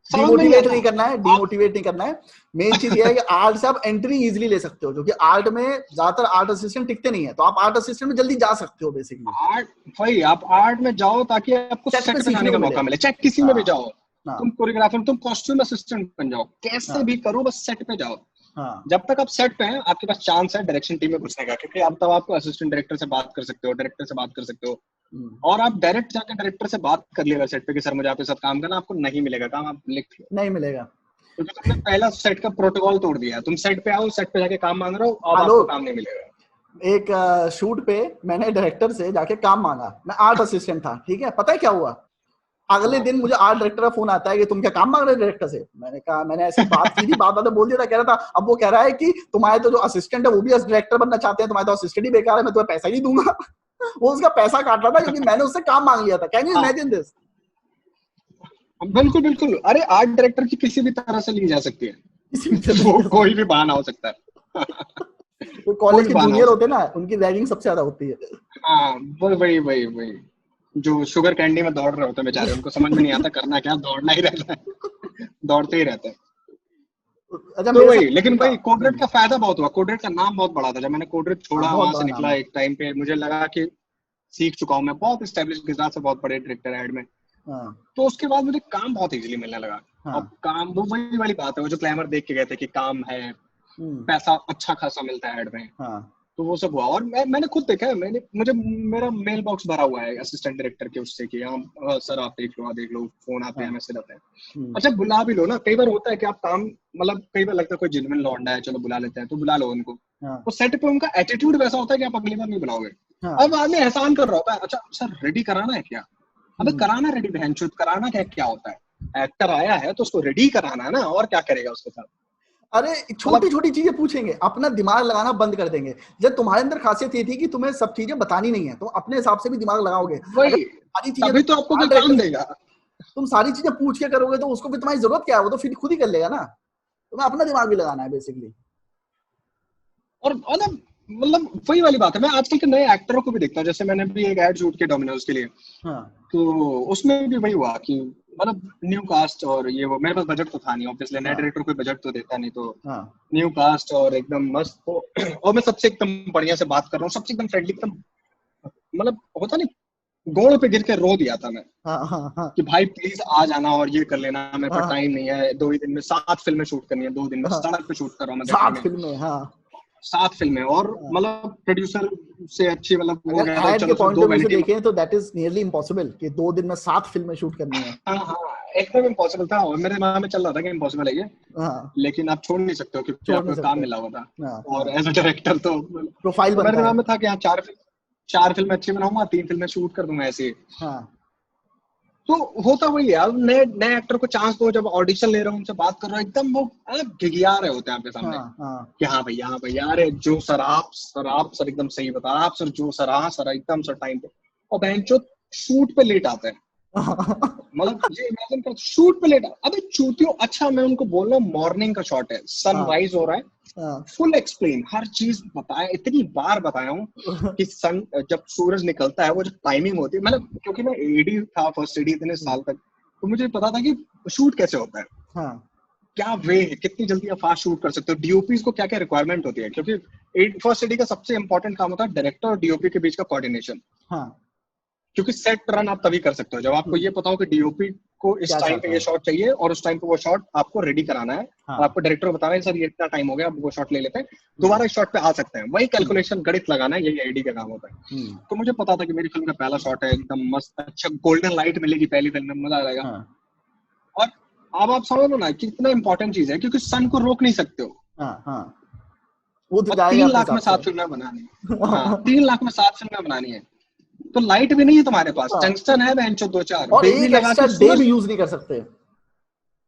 डिमोटिवेट नहीं करना है, डिमोटिवेट नहीं करना है। मेन चीज ये है कि आर्ट से आप एंट्री इजीली ले सकते हो, क्योंकि आर्ट में ज्यादातर आर्ट असिस्टेंट टिकते नहीं है, तो आप आर्ट असिस्टेंट में जल्दी जा सकते हो बेसिकली। आर्ट भाई, आप आर्ट में जाओ ताकि आपको सेट पे जाने का मौका मिले, चाहे किसी में भी जाओ। तुम कोरियोग्राफर, तुम कॉस्ट्यूम असिस्टेंट बन जाओ, कैसे भी करो, बस सेट पे जाओ। जब तक आप सेट पे हैं आपके पास चांस है डायरेक्शन टीम में घुसने का, क्योंकि अब तब आपको असिस्टेंट डायरेक्टर से बात कर सकते हो, डायरेक्टर से बात कर सकते हो, और आप डायरेक्ट जाकर डायरेक्टर से बात कर लिएगा सेट पे कि सर मुझे आपके साथ काम करना, आपको नहीं मिलेगा काम, आप लिख लो नहीं मिलेगा, क्योंकि तुमने पहला सेट का प्रोटोकॉल तोड़ दिया। तुम सेट पे आओ, सेट पे जाके काम मांग रहे हो, अब आपको काम नहीं मिलेगा। एक शूट पे मैंने डायरेक्टर से जाके काम मांगा, मैं आर्ट असिस्टेंट था, ठीक है। पता है क्या हुआ? अगले दिन मुझे आर्ट डायरेक्टर का फोन आता है कि तुम क्या काम मांग रहे हो डायरेक्टर से। मैंने कहा, मैंने ऐसी बात की थी, बात बोल दिया था, कह रहा था अब वो कह रहा है कि तुम्हारे तो जो असिस्टेंट है वो भी डायरेक्टर बनना चाहते हैं, तुम्हारे तो असिस्टेंट ही बेकार है, मैं तुम्हें पैसा ही नहीं दूंगा। वो उसका पैसा काट रहा था क्योंकि मैंने उससे काम मांग लिया था। Can you imagine this? बिल्कुल बिल्कुल। अरे आर्ट डायरेक्टर की किसी भी तरह से ली जा सकती है, वो कोई भी बहाना हो सकता है। तो कॉलेज के जूनियर होते हैं ना, उनकी रैगिंग सबसे ज्यादा होती है। हाँ, वही जो शुगर कैंडी में दौड़ रहे होते हैं बेचारे, उनको समझ में नहीं आता करना क्या, दौड़ना ही रहता है, दौड़ते ही रहते हैं। अच्छा, तो वही, लेकिन भाई कोडरेट का फायदा बहुत हुआ, कोडरेट का नाम बहुत बड़ा था। जब मैंने कोडरेट छोड़ा, वहां से निकला, एक टाइम पे मुझे लगा कि सीख चुका हूँ मैं, बहुत एस्टेब्लिश, गुजरात से बहुत बड़े डायरेक्टर ऐड में। तो उसके बाद मुझे काम बहुत इजीली मिलने लगा। अब काम वो वही वाली बात है, वो जो क्लैमर देख के गए थे कि काम है, पैसा अच्छा खासा मिलता है ऐड में, तो वो सब हुआ। और मैंने खुद देखा है, मुझे मेरा मेल बॉक्स भरा हुआ है असिस्टेंट डायरेक्टर के उससे कि हाँ सर आप देख लो, फोन आते हैं, मैसेज आते हैं। अच्छा बुला भी लो ना, कई बार होता है कि आप काम, मतलब कई बार लगता है कोई जेन्युइन लौंडा है, चलो बुला लेते हैं, तो बुला लो उनको। तो सेट पे उनका एटीट्यूड वैसा होता है कि आप अगली बार नहीं बुलाओगे। अब आदमी एहसान कर रहा होता है, अच्छा सर रेडी कराना है क्या? अबे कराना रेडी, बहनचोद कराना क्या होता है? एक्टर आया है तो उसको रेडी कराना है ना, और क्या करेगा उसके साथ? अरे छोटी छोटी चीजें पूछेंगे, अपना दिमाग लगाना बंद कर देंगे। जब तुम्हारे अंदर खासियत ये थी कि तुम्हें सब चीजें बतानी नहीं है, तुम अपने हिसाब से भी दिमाग लगाओगे, वही सारी चीजें तभी तो आपको कोई काम देगा। तुम सारी चीजें पूछ के करोगे तो उसको भी तुम्हारी जरूरत क्या है, वो तो फिर खुद ही कर लेगा ना। तुम्हें अपना दिमाग भी लगाना है बेसिकली। और मतलब वही वाली बात है, मैं आजकल के नए एक्टरों को भी देखता हूँ, जैसे मैंने भी एक एड शूट किया डोमिनोज के लिए। तो उसमें भी वही हुआ कि मतलब न्यू कास्ट, और ये वो मेरे पास बजट तो था नहीं ऑब्वियसली, नया डायरेक्टर कोई बजट तो देता नहीं, तो न्यू कास्ट और एकदम मस्त हो, और मैं सबसे एकदम बढ़िया से बात कर रहा हूँ, सबसे एकदम फ्रेंडली, एकदम मतलब होता नहीं, गोड़ पे गिर के रो दिया था मैं कि भाई प्लीज आ जाना और ये कर लेना, मेरे पास टाइम नहीं है, 2 ही दिन में 7 फिल्में शूट करनी है, 2 दिन में सड़क पे शूट कर रहा हूँ मैं, 7 फिल्में 7 फिल्में, और मतलब प्रोड्यूसर से अच्छी, मतलब वो अगर ऐड के पॉइंट ऑफ व्यू से देखें तो दैट इज नियरली इम्पॉसिबल कि 2 दिन में 7 फिल्में शूट करनी है। हाँ एकदम इम्पॉसिबल था, और मेरे दिमाग में चल रहा था कि इम्पॉसिबल है ये, लेकिन आप छोड़ नहीं सकते हो क्योंकि आपको काम मिला हुआ था, और एज अ डायरेक्टर तो प्रोफाइल बनता है। मेरे दिमाग में था कि हाँ 4 फिल्में अच्छी बनाऊंगा, 3 फिल्में शूट कर दूंगा ऐसे। तो होता वही है, अब नए एक्टर को चांस दो, जब ऑडिशन ले रहे हो, उनसे बात कर रहे हो, एकदम वो गिगिया रहे होते हैं आपके सामने कि हाँ भैया अरे जो सर आप सर एकदम सही बता, आप सर जो सर, हाँ सर एकदम सर टाइम पे, और बहनचोद शूट पे लेट आते हैं। मतलब ये इमेजिन कर, शूट पे लेट, अबे चूतियों, अच्छा मैं उनको बोल रहा हूँ मॉर्निंग का शॉट है, सनराइज हो रहा है, फुल एक्सप्लेन, हर चीज बताया, इतनी बार बताया हूँ कि सन जब सूरज निकलता है, वो जो टाइमिंग होती है, मतलब क्योंकि मैं एडी था, फर्स्ट एडी इतने साल तक, तो मुझे पता था कि शूट कैसे होता है, क्या वे है, कितनी जल्दी आप फास्ट शूट कर सकते हो, डीओपी को क्या क्या रिक्वायरमेंट होती है, क्योंकि फर्स्ट एडी का सबसे इंपॉर्टेंट काम होता है डायरेक्टर और डीओपी के बीच का कोऑर्डिनेशन। क्योंकि सेट रन आप तभी कर सकते हो जब आपको ये पता हो कि डीओपी को इस टाइम पे ये शॉट चाहिए, और उस टाइम पे वो शॉट आपको रेडी कराना है, और आपको डायरेक्टर को बताना है सर ये इतना टाइम हो गया, अब वो शॉट ले लेते हैं, दोबारा इस शॉट पे आ सकते हैं, वही कैलकुलेशन गणित लगाना है, यही आईडी का काम होता है। तो मुझे पता था कि मेरी फिल्म का पहला शॉट है, एकदम मस्त, अच्छा गोल्डन लाइट मिलेगी पहली फिल्म में, मजा आएगा। और अब आप समझ लो ना कितना इंपॉर्टेंट चीज है, क्योंकि सन को रोक नहीं सकते हो। वो तो 3 लाख में 7 फिल्में बनानी है, हाँ 3 लाख में 7 फिल्में बनानी है, तो लाइट भी नहीं है तुम्हारे पास, टंगस्टन है बेंचो 2-4, और एक एक्स्ट्रा डे भी यूज नहीं कर सकते,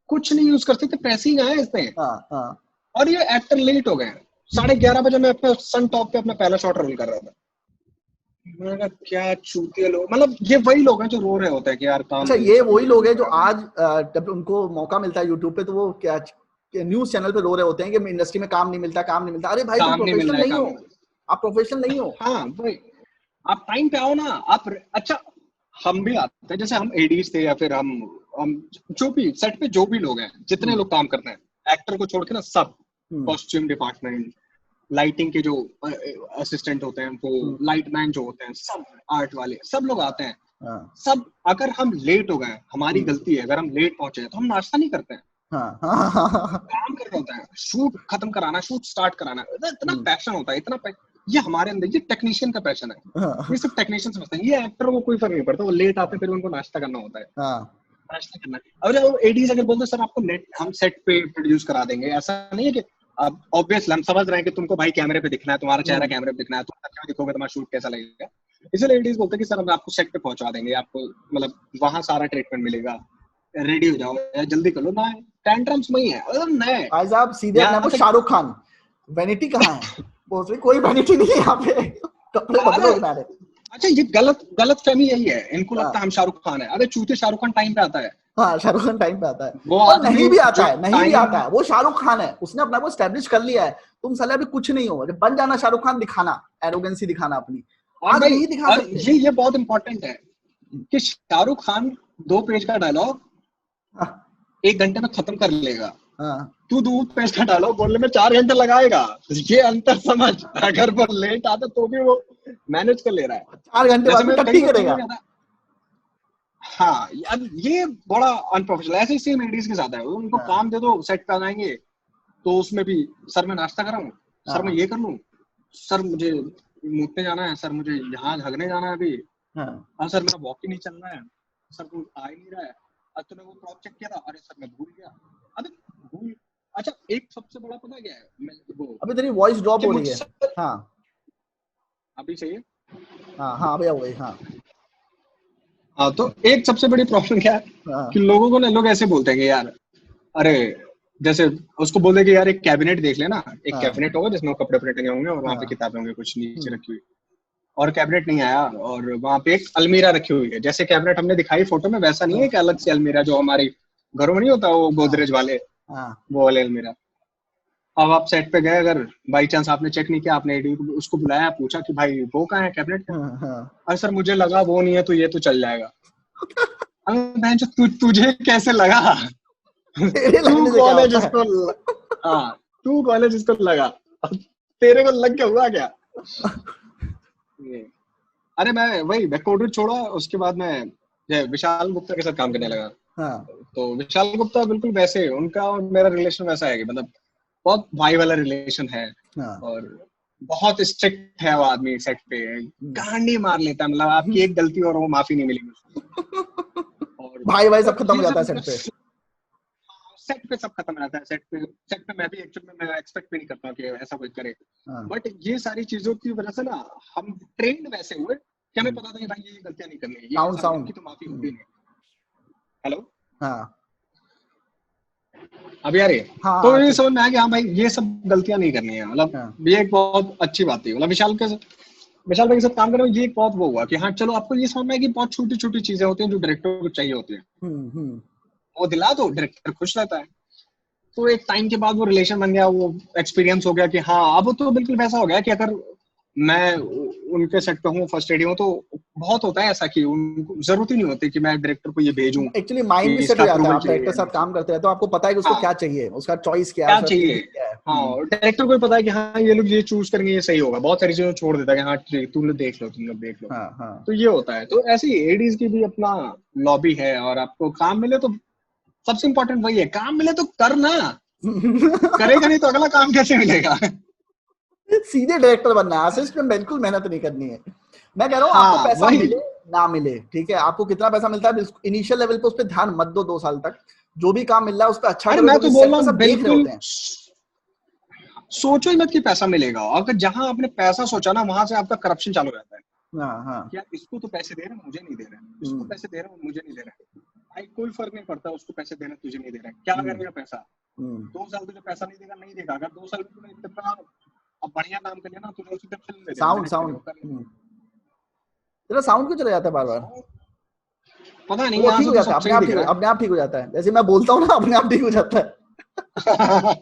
कुछ नहीं यूज कर सकते, पैसे ही गए इसमें। और ये एक्टर लेट हो गए, 11:30 बजे मैं अपने सन टॉप पे अपना पहला शॉट रोल कर रहा था। मैंने क्या चूतिया लोग, मतलब ये वही लोग हैं जो रो रहे होते हैं कि यार काम। अच्छा ये वही लोग हैं जो आज जब उनको मौका मिलता है यूट्यूब पे, तो वो क्या न्यूज चैनल पे रो रहे होते हैं कि इंडस्ट्री में काम नहीं मिलता। अरे भाई तुम प्रोफेशनल नहीं हो, आप प्रोफेशनल नहीं हो। हाँ भाई आप टाइम पे आओ ना आप। अच्छा हम भी आते हैं, जैसे हम एडीज थे या फिर हम जो भी सेट पे जो भी लोग हैं, जितने लोग काम करते हैं, एक्टर को छोड़ के ना, सब कॉस्ट्यूम डिपार्टमेंट, लाइटिंग के जो असिस्टेंट होते हैं, वो लाइट मैन जो होते हैं, सब आर्ट वाले, सब लोग आते हैं। सब अगर हम लेट हो गए, हमारी गलती है, अगर हम लेट पहुंचे तो हम नाश्ता नहीं करते हैं, काम करना होता है, शूट खत्म कराना, शूट स्टार्ट कराना, इतना पैशन होता है, इतना ये हमारे अंदर, ये टेक्नीशियन का पैशन है, ये सिर्फ टेक्नीशियन समझते हैं, ये एक्टरों को कोई फर्क नहीं पड़ता, वो लेट आते हैं फिर उनको नाश्ता करना होता है, नाश्ता करना है। अब एडीज अगर बोलते सर आपको नेट हम सेट पे प्रोड्यूस करा देंगे, ऐसा नहीं है कि अब ऑब्वियसली हम समझ रहे हैं कि तुमको भाई कैमरे पे दिखना है, तुम्हारा चेहरा कैमरे पे दिखना है, तुम क्यों दिखोगे, तुम्हारा शूट कैसा लगेगा, इसलिए लेडीज बोलते हैं कि सर हम आपको सेट पे पहुंचा देंगे, आपको मतलब वहां सारा ट्रीटमेंट मिलेगा, रेडी हो जाओ, जल्दी कर लो ना, टेंट्रम्स में ही है। नए भाई साहब सीधे अपने शाहरुख खान, वैनिटी कहाँ है? कोई वैनिटी नहीं है यहाँ पे, कपड़े बदलो किनारे। अच्छा ये गलत फहमी यही है, इनको लगता है हम शाहरुख खान है, अरे चूते शाहरुख खान टाइम पे आता है। हाँ शाहरुख खान टाइम पे आता है, वो नहीं भी आता है, वो शाहरुख खान है, उसने अपना को एस्टेब्लिश कर लिया है, तुम साले अभी कुछ नहीं हो, बन जाना शाहरुख खान, दिखाना एरोगेंसी, दिखाना अपनी, आज नहीं दिखा सकते। ये बहुत इंपॉर्टेंट है कि शाहरुख खान 2 पेज का डायलॉग 1 घंटे में खत्म कर लेगा, तू 2 पेज का डायलॉग बोलने में 4 घंटे लगाएगा, ये अंतर समझ। अगर वो लेट आता तो भी वो मैनेज कर ले रहा है। 4 घंटे जैसे बाद मैं भी कई टट्टी बार करेगा। हाँ यार, ये बड़ा अनप्रोफेशनल। ऐसे ही सेम लेडीज के साथ है, उनको हाँ काम दे दो, सेट पे आएंगे तो उसमें भी, सर मैं नाश्ता कर रहा हूँ, सर मैं हाँ ये कर लूँ, सर मुझे मूतने जाना है, सर मुझे यहाँ भागने जाना है अभी, हाँ हाँ सर मेरा वॉक ही नहीं चल रहा है, सर वो आ ही नहीं रहा है, आज तूने वो क्रॉप चेक किया था, अरे सर मैं भूल गया। अबे भूल, अच्छा एक सबसे बड़ा पता क्या है, मैं वो अभी तेरी वॉइस ड्रॉप कि हो रही है। मुझसे हाँ अभी चाहिए। हाँ हाँ भैया वही। हाँ हाँ तो एक सबसे बड़ी प्रॉब्लम क्या है कि हाँ लोगों को ना, लोग ऐसे बोलते हैं कि यार, अरे जैसे उसको बोल दे कि यार एक कैबिनेट देख लेना, एक हाँ कैबिनेट होगा जिसमें वो कपड़े वपड़े टंगे होंगे और वहाँ पे हाँ किताबें होंगी कुछ नीचे हम्म, रखी हुई, और कैबिनेट नहीं आया, और वहाँ पे एक अलमीरा रखी हुई है, जैसे कैबिनेट हमने दिखाई फोटो में वैसा नहीं है, हाँ कि अलग से अलमीरा जो हमारी घरों में नहीं होता वो हाँ गोदरेज वाले, हाँ वो वाले अलमीरा। अब आप सेट पे गए, अगर बाई चांस आपने चेक नहीं किया, आपने एडी उसको बुलाया, पूछा कि भाई वो कहाँ है, कैबिनेट कहाँ है? हाँ हाँ। अरे सर मुझे लगा वो नहीं है तो ये तो चल जाएगा। अरे बहन जो तुझे कैसे लगा? तेरे तू लगने से क्या कौन है होता है। जिसको हाँ, तू कौन है जिसको लगा? तेरे को लग के हुआ क्या? ये, अरे मैं वही मैं कोविड छोड़ा, उसके बाद मैं ये विशाल गुप्ता के साथ काम करने लगा। हाँ तो विशाल गुप्ता बिल्कुल वैसे, उनका और मेरा रिलेशन वैसा है कि मतलब बहुत भाई वाला रिलेशन है, हाँ और बहुत स्ट्रिक्ट है वो आदमी, सेट पे हम्म। गांडी मार लेता है, मतलब आपकी एक गलती और वो माफी नहीं मिलेगी उसको। और भाई भाई सब मतलब खत्म हो ये जाता है सब सेट पे। सेट पे सब खत्म रहता है, सेट पे मैं भी एक्चुअली में मैं एक्सपेक्ट भी नहीं करता हूँ कि ऐसा कोई करे। हाँ बट ये सारी चीजों की वजह से ना, हम ट्रेंड वैसे हुए कि हमें हम्म। पता था कि भाई ये गलतियां नहीं करनी है, ये साउंड ऐसा नहीं, साउंड इनकी तो माफी होती नहीं। हेलो, हाँ अब यार ये, हाँ तो हाँ ये ठीक। समझ में आया कि हाँ भाई ये सब गलतियां नहीं करनी है, हाँ मतलब ये एक बहुत अच्छी बात थी। मतलब विशाल भाई के साथ काम करने में ये एक बहुत वो हुआ कि हाँ चलो, आपको ये समझ में आया कि बहुत छोटी छोटी चीजें होती हैं जो डायरेक्टर को चाहिए होती है, हम्म। वो दिला दो, डायरेक्टर खुश रहता है। तो एक टाइम के बाद वो रिलेशन बन गया, वो एक्सपीरियंस हो गया कि हाँ अब तो बिल्कुल वैसा हो गया कि अगर मैं उनके सेट पे हूँ, फर्स्ट एडी हूँ, तो बहुत होता है ऐसा कि उनको जरूरत ही नहीं होती कि मैं डायरेक्टर को ये भेजूं एक्चुअली कि माइंड भी सेट इसका हो जाता है, अप्रूवल आप डायरेक्टर चाहिए। के साथ काम करते हैं तो आपको पता है कि उसको हाँ क्या चाहिए, उसका चॉइस क्या है, क्या उसका चाहिए, फीलिंग क्या है। हाँ डायरेक्टर को भी पता है कि हाँ ये लोग ये चूज करेंगे ये सही होगा, बहुत सारी चीजें छोड़ देता है कि हाँ ठीक, तुम लोग देख लो, तुम लोग देख लो। हाँ हाँ तो ये होता है, तो ऐसे ही एडीज की भी अपना लॉबी है, और आपको काम मिले तो सबसे इम्पोर्टेंट वही है, काम मिले तो करना, करेगा नहीं तो अगला काम कैसे मिलेगा? सीधे डायरेक्टर बनना है, असिस्ट में बिल्कुल मेहनत नहीं करनी है। मैं कह रहा हूँ आपको हाँ पैसा वही, मिले ना मिले, ठीक है, आपको कितना पैसा मिलता है इनिशियल लेवल पे उस पर ध्यान मत दो, 2 साल तक जो भी काम मिल रहा है उस पर अच्छा अरे करो, मैं तो क्योंकि बोल सेट रहा पे हूँ सब देख रहे बिल्कुल, होते हैं। सोचो ही मत कि पैसा मिलेगा, अगर जहां आपने पैसा सोचा ना, वहां से आपका करप्शन चालू रहता है हाँ हाँ कि यार इसको तो पैसे दे रहे हैं मुझे नहीं दे रहे हैं, इसको हम्म पैसे दे रहे हैं मुझे नहीं दे रहे हैं। भाई कोई फर्क नहीं पड़ता, उसको पैसे देना तुझे नहीं दे रहे हैं, क्या हम्म करेगा पैसा? हम्म। 2 साल तुझे पैसा नहीं देगा, नहीं देगा। अगर 2 साल में तूने इतना अब बढ़िया काम कर लिया ना, तुझे उसी टाइम फिल्म दे देगा, साउंड डायरेक्ट साउंड करेगा, कर ले। तेरा साउंड क्यों चला जाता है बार बार। Sound, पता नहीं, वो यहाँ ठीक से हो तो जाता है सब अपने सही आप, दिख ठीक हो, रहा अपने आप ठीक हो जाता है, जैसे मैं बोलता हूँ ना अपने आप ठीक हो जाता है। है।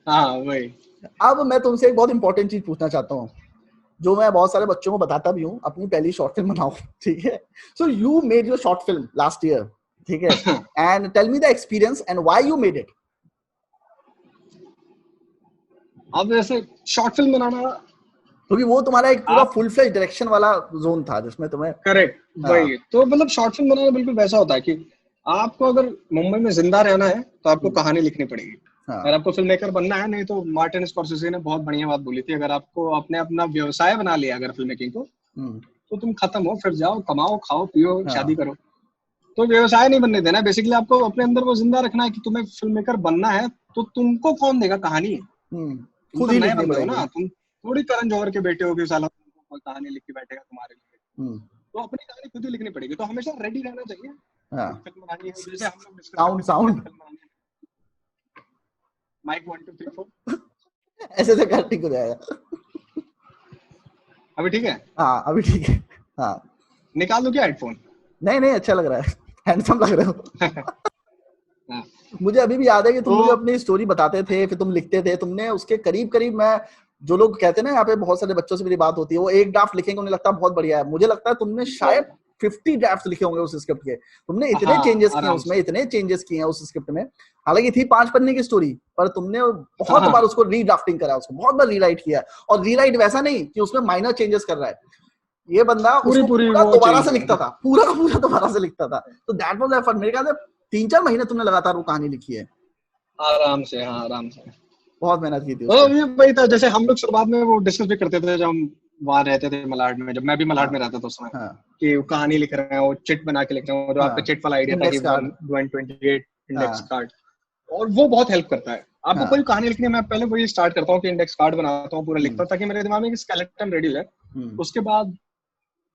हाँ वही। अब मैं तुमसे एक बहुत इंपॉर्टेंट चीज पूछना चाहता हूँ, जो मैं बहुत सारे बच्चों को बताता भी हूँ, अपनी पहली शॉर्ट फिल्म बनाओ, ठीक है। So you made your short film last year, ठीक है, and tell me the experience and why you made it. अब जैसे शॉर्ट फिल्म बनाना, क्योंकि वो तुम्हारा एक पूरा आप फुल फ्लेज डायरेक्शन वाला जोन था जिसमें तुम्हें। करेक्ट, हाँ वही तो, मतलब शॉर्ट फिल्म बनाना बिल्कुल वैसा होता है कि आपको अगर मुंबई में जिंदा रहना है तो आपको कहानी लिखनी पड़ेगी। अगर हाँ आपको फिल्म मेकर बनना है, नहीं तो मार्टिन स्कॉर्सेज़े ने बहुत बढ़िया बात बोली थी, अगर आपको अपने अपना व्यवसाय बना लिया अगर फिल्म मेकिंग को, हम्म, तो तुम खत्म हो, फिर जाओ कमाओ खाओ पियो शादी हाँ करो। तो व्यवसाय नहीं बनने देना, बेसिकली आपको अपने अंदर वो जिंदा रखना है कि तुम्हें फिल्म मेकर बनना है, तो तुमको कौन देगा कहानी? तुम खुद तो ही नए लिखनी बंदे हो पड़ेगी। ना, तुम थोड़ी करण जौहर के बेटे हो कि साला तुमको कहानी लिख के बैठेगा तुम्हारे लिए। हम्म, तो अपनी कहानी खुद ही लिखनी पड़ेगी, तो हमेशा रेडी रहना चाहिए। हाँ फिल्म बनानी है, जैसे हम लोग डिस्कस साउंड करते थे कि साउंड कैसे फिल्म बनानी है, माइक 1 2 3 4। ऐसे से कर ठीक हो जाएगा। अभी ठीक है? हाँ अभी ठीक है। हाँ निकाल दो क्या हेडफोन? नहीं नहीं अच्छा लग रहा है, हैंडसम लग रहे हो। हाँ, मुझे अभी भी याद है कि तुम तो मुझे अपनी स्टोरी बताते थे, फिर तुम लिखते थे, तुमने उसके करीब करीब, मैं जो लोग कहते हैं ना, यहाँ पे बहुत सारे बच्चों से मेरी बात होती है, वो एक ड्राफ्ट लिखेंगे उन्हें लगता है बहुत बढ़िया है, मुझे लगता है तुमने शायद 50 ड्राफ्ट लिखे होंगे उस स्क्रिप्ट के। तुमने इतने चेंजेस किए उसमें, इतने चेंजेस किए हैं उस स्क्रिप्ट में। हालांकि थी 5 पन्ने की स्टोरी, पर तुमने बहुत बार उसको रीड्राफ्टिंग करा, उसको बहुत बार रीराइट किया। और रीराइट वैसा नहीं कि उसमें माइनर चेंजेस कर रहा है, ये बंदा उसको पूरा दोबारा से लिखता था, पूरा दोबारा से लिखता था। तो दैट वाज एफर्ट। मेरे ख्याल से 3-4 महीने तुमने लगातार वो कहानी लिखी है आराम से। हाँ, आराम से बहुत मेहनत की थी ये वही था, जैसे हम लोग शुरुआत में वो डिस्कस भी करते थे जब हम वहां रहते थे मलाड में, जब मैं भी मलाड में रहता था उस समय, कि कहानी लिख रहे हैं, वो चिट बना के लिख रहे हैं, जो आपका चिट वाला आइडिया था कि 128 इंडेक्स कार्ड, और वो बहुत हेल्प करता है आपको कोई कहानी लिखने में। मैं पहले वही स्टार्ट करता हूँ कि इंडेक्स कार्ड बनाता हूँ, पूरा लिखता हूँ, ताकि मेरे दिमाग में एक स्केलेटन रेडी है। उसके बाद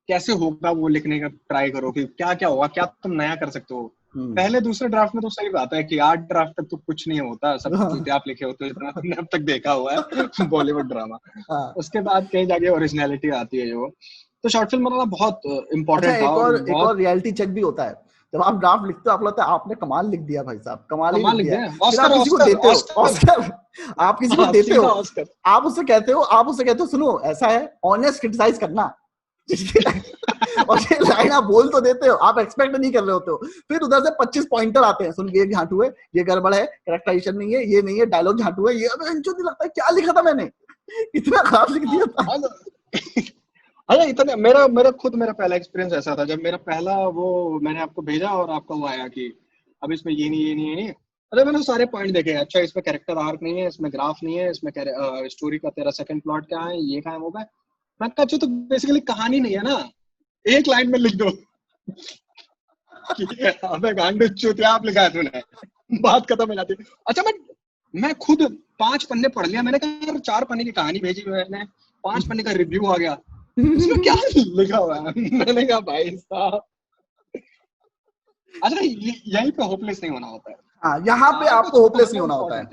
कैसे होगा वो लिखने का ट्राई करो कि क्या क्या होगा, क्या तुम नया कर सकते हो। पहले दूसरे ड्राफ्ट में तो सही बात है कि 8 ड्राफ्ट तक तो कुछ नहीं होता, सब कुछ आप लिखे होते हो जितना तुमने अब तक देखा हुआ है बॉलीवुड ड्रामा। उसके बाद कहीं जाके ओरिजिनलिटी आती है जो, तो शॉर्ट फिल्म बनाना बहुत इम्पोर्टेंट था। एक और रियलिटी चेक भी होता है जब आप ड्राफ्ट लिखते हो, आपको लगता है आपने कमाल लिख दिया भाई साहब, कमाल ही लिख दिया। फिर आप किसी को देते हो ऑस्कर, आप किसी को देते हो, आप उससे कहते हो सुनो ऐसा है, ऑनेस्ट क्रिटिसाइज करना और ये लाइन आप बोल तो देते हो, आप एक्सपेक्ट नहीं कर रहे होते हो। फिर उधर से 25 पॉइंटर आते हैं, सुन ये झांटू है, ये गड़बड़ है, कैरेक्टराइजेशन नहीं है, ये नहीं है, डायलॉग झांटू है, ये नहीं लगता है क्या लिखा था मैंने, इतना खराब लिख दिया था। अरे इतना मेरा पहला एक्सपीरियंस ऐसा था, जब मेरा पहला वो मैंने आपको भेजा और आपका वो आया कि अब इसमें ये नहीं। अरे मैंने सारे पॉइंट देखे, अच्छा इसमें कैरेक्टर आर्क नहीं है, इसमें ग्राफ नहीं है, इसमें स्टोरी का तेरा सेकंड प्लॉट क्या है, ये कहाँ होगा। मैं कहा अच्छा तो बेसिकली कहानी नहीं है ना, एक लाइन में लिख दो अबे गांडू चूतिया आप लिखा है तूने, बात खत्म हो जाती है। अच्छा मैं खुद 5 पन्ने पढ़ लिया, मैंने कहा यार 4 पन्ने की कहानी भेजी मैंने, 5 पन्ने का रिव्यू आ गया, इसमें क्या लिखा हुआ है। मैंने कहा भाई साहब, अच्छा यहीं पे होपलेस नहीं होना होता है। हाँ, यहाँ पे आपको होपलेस नहीं होना होता है।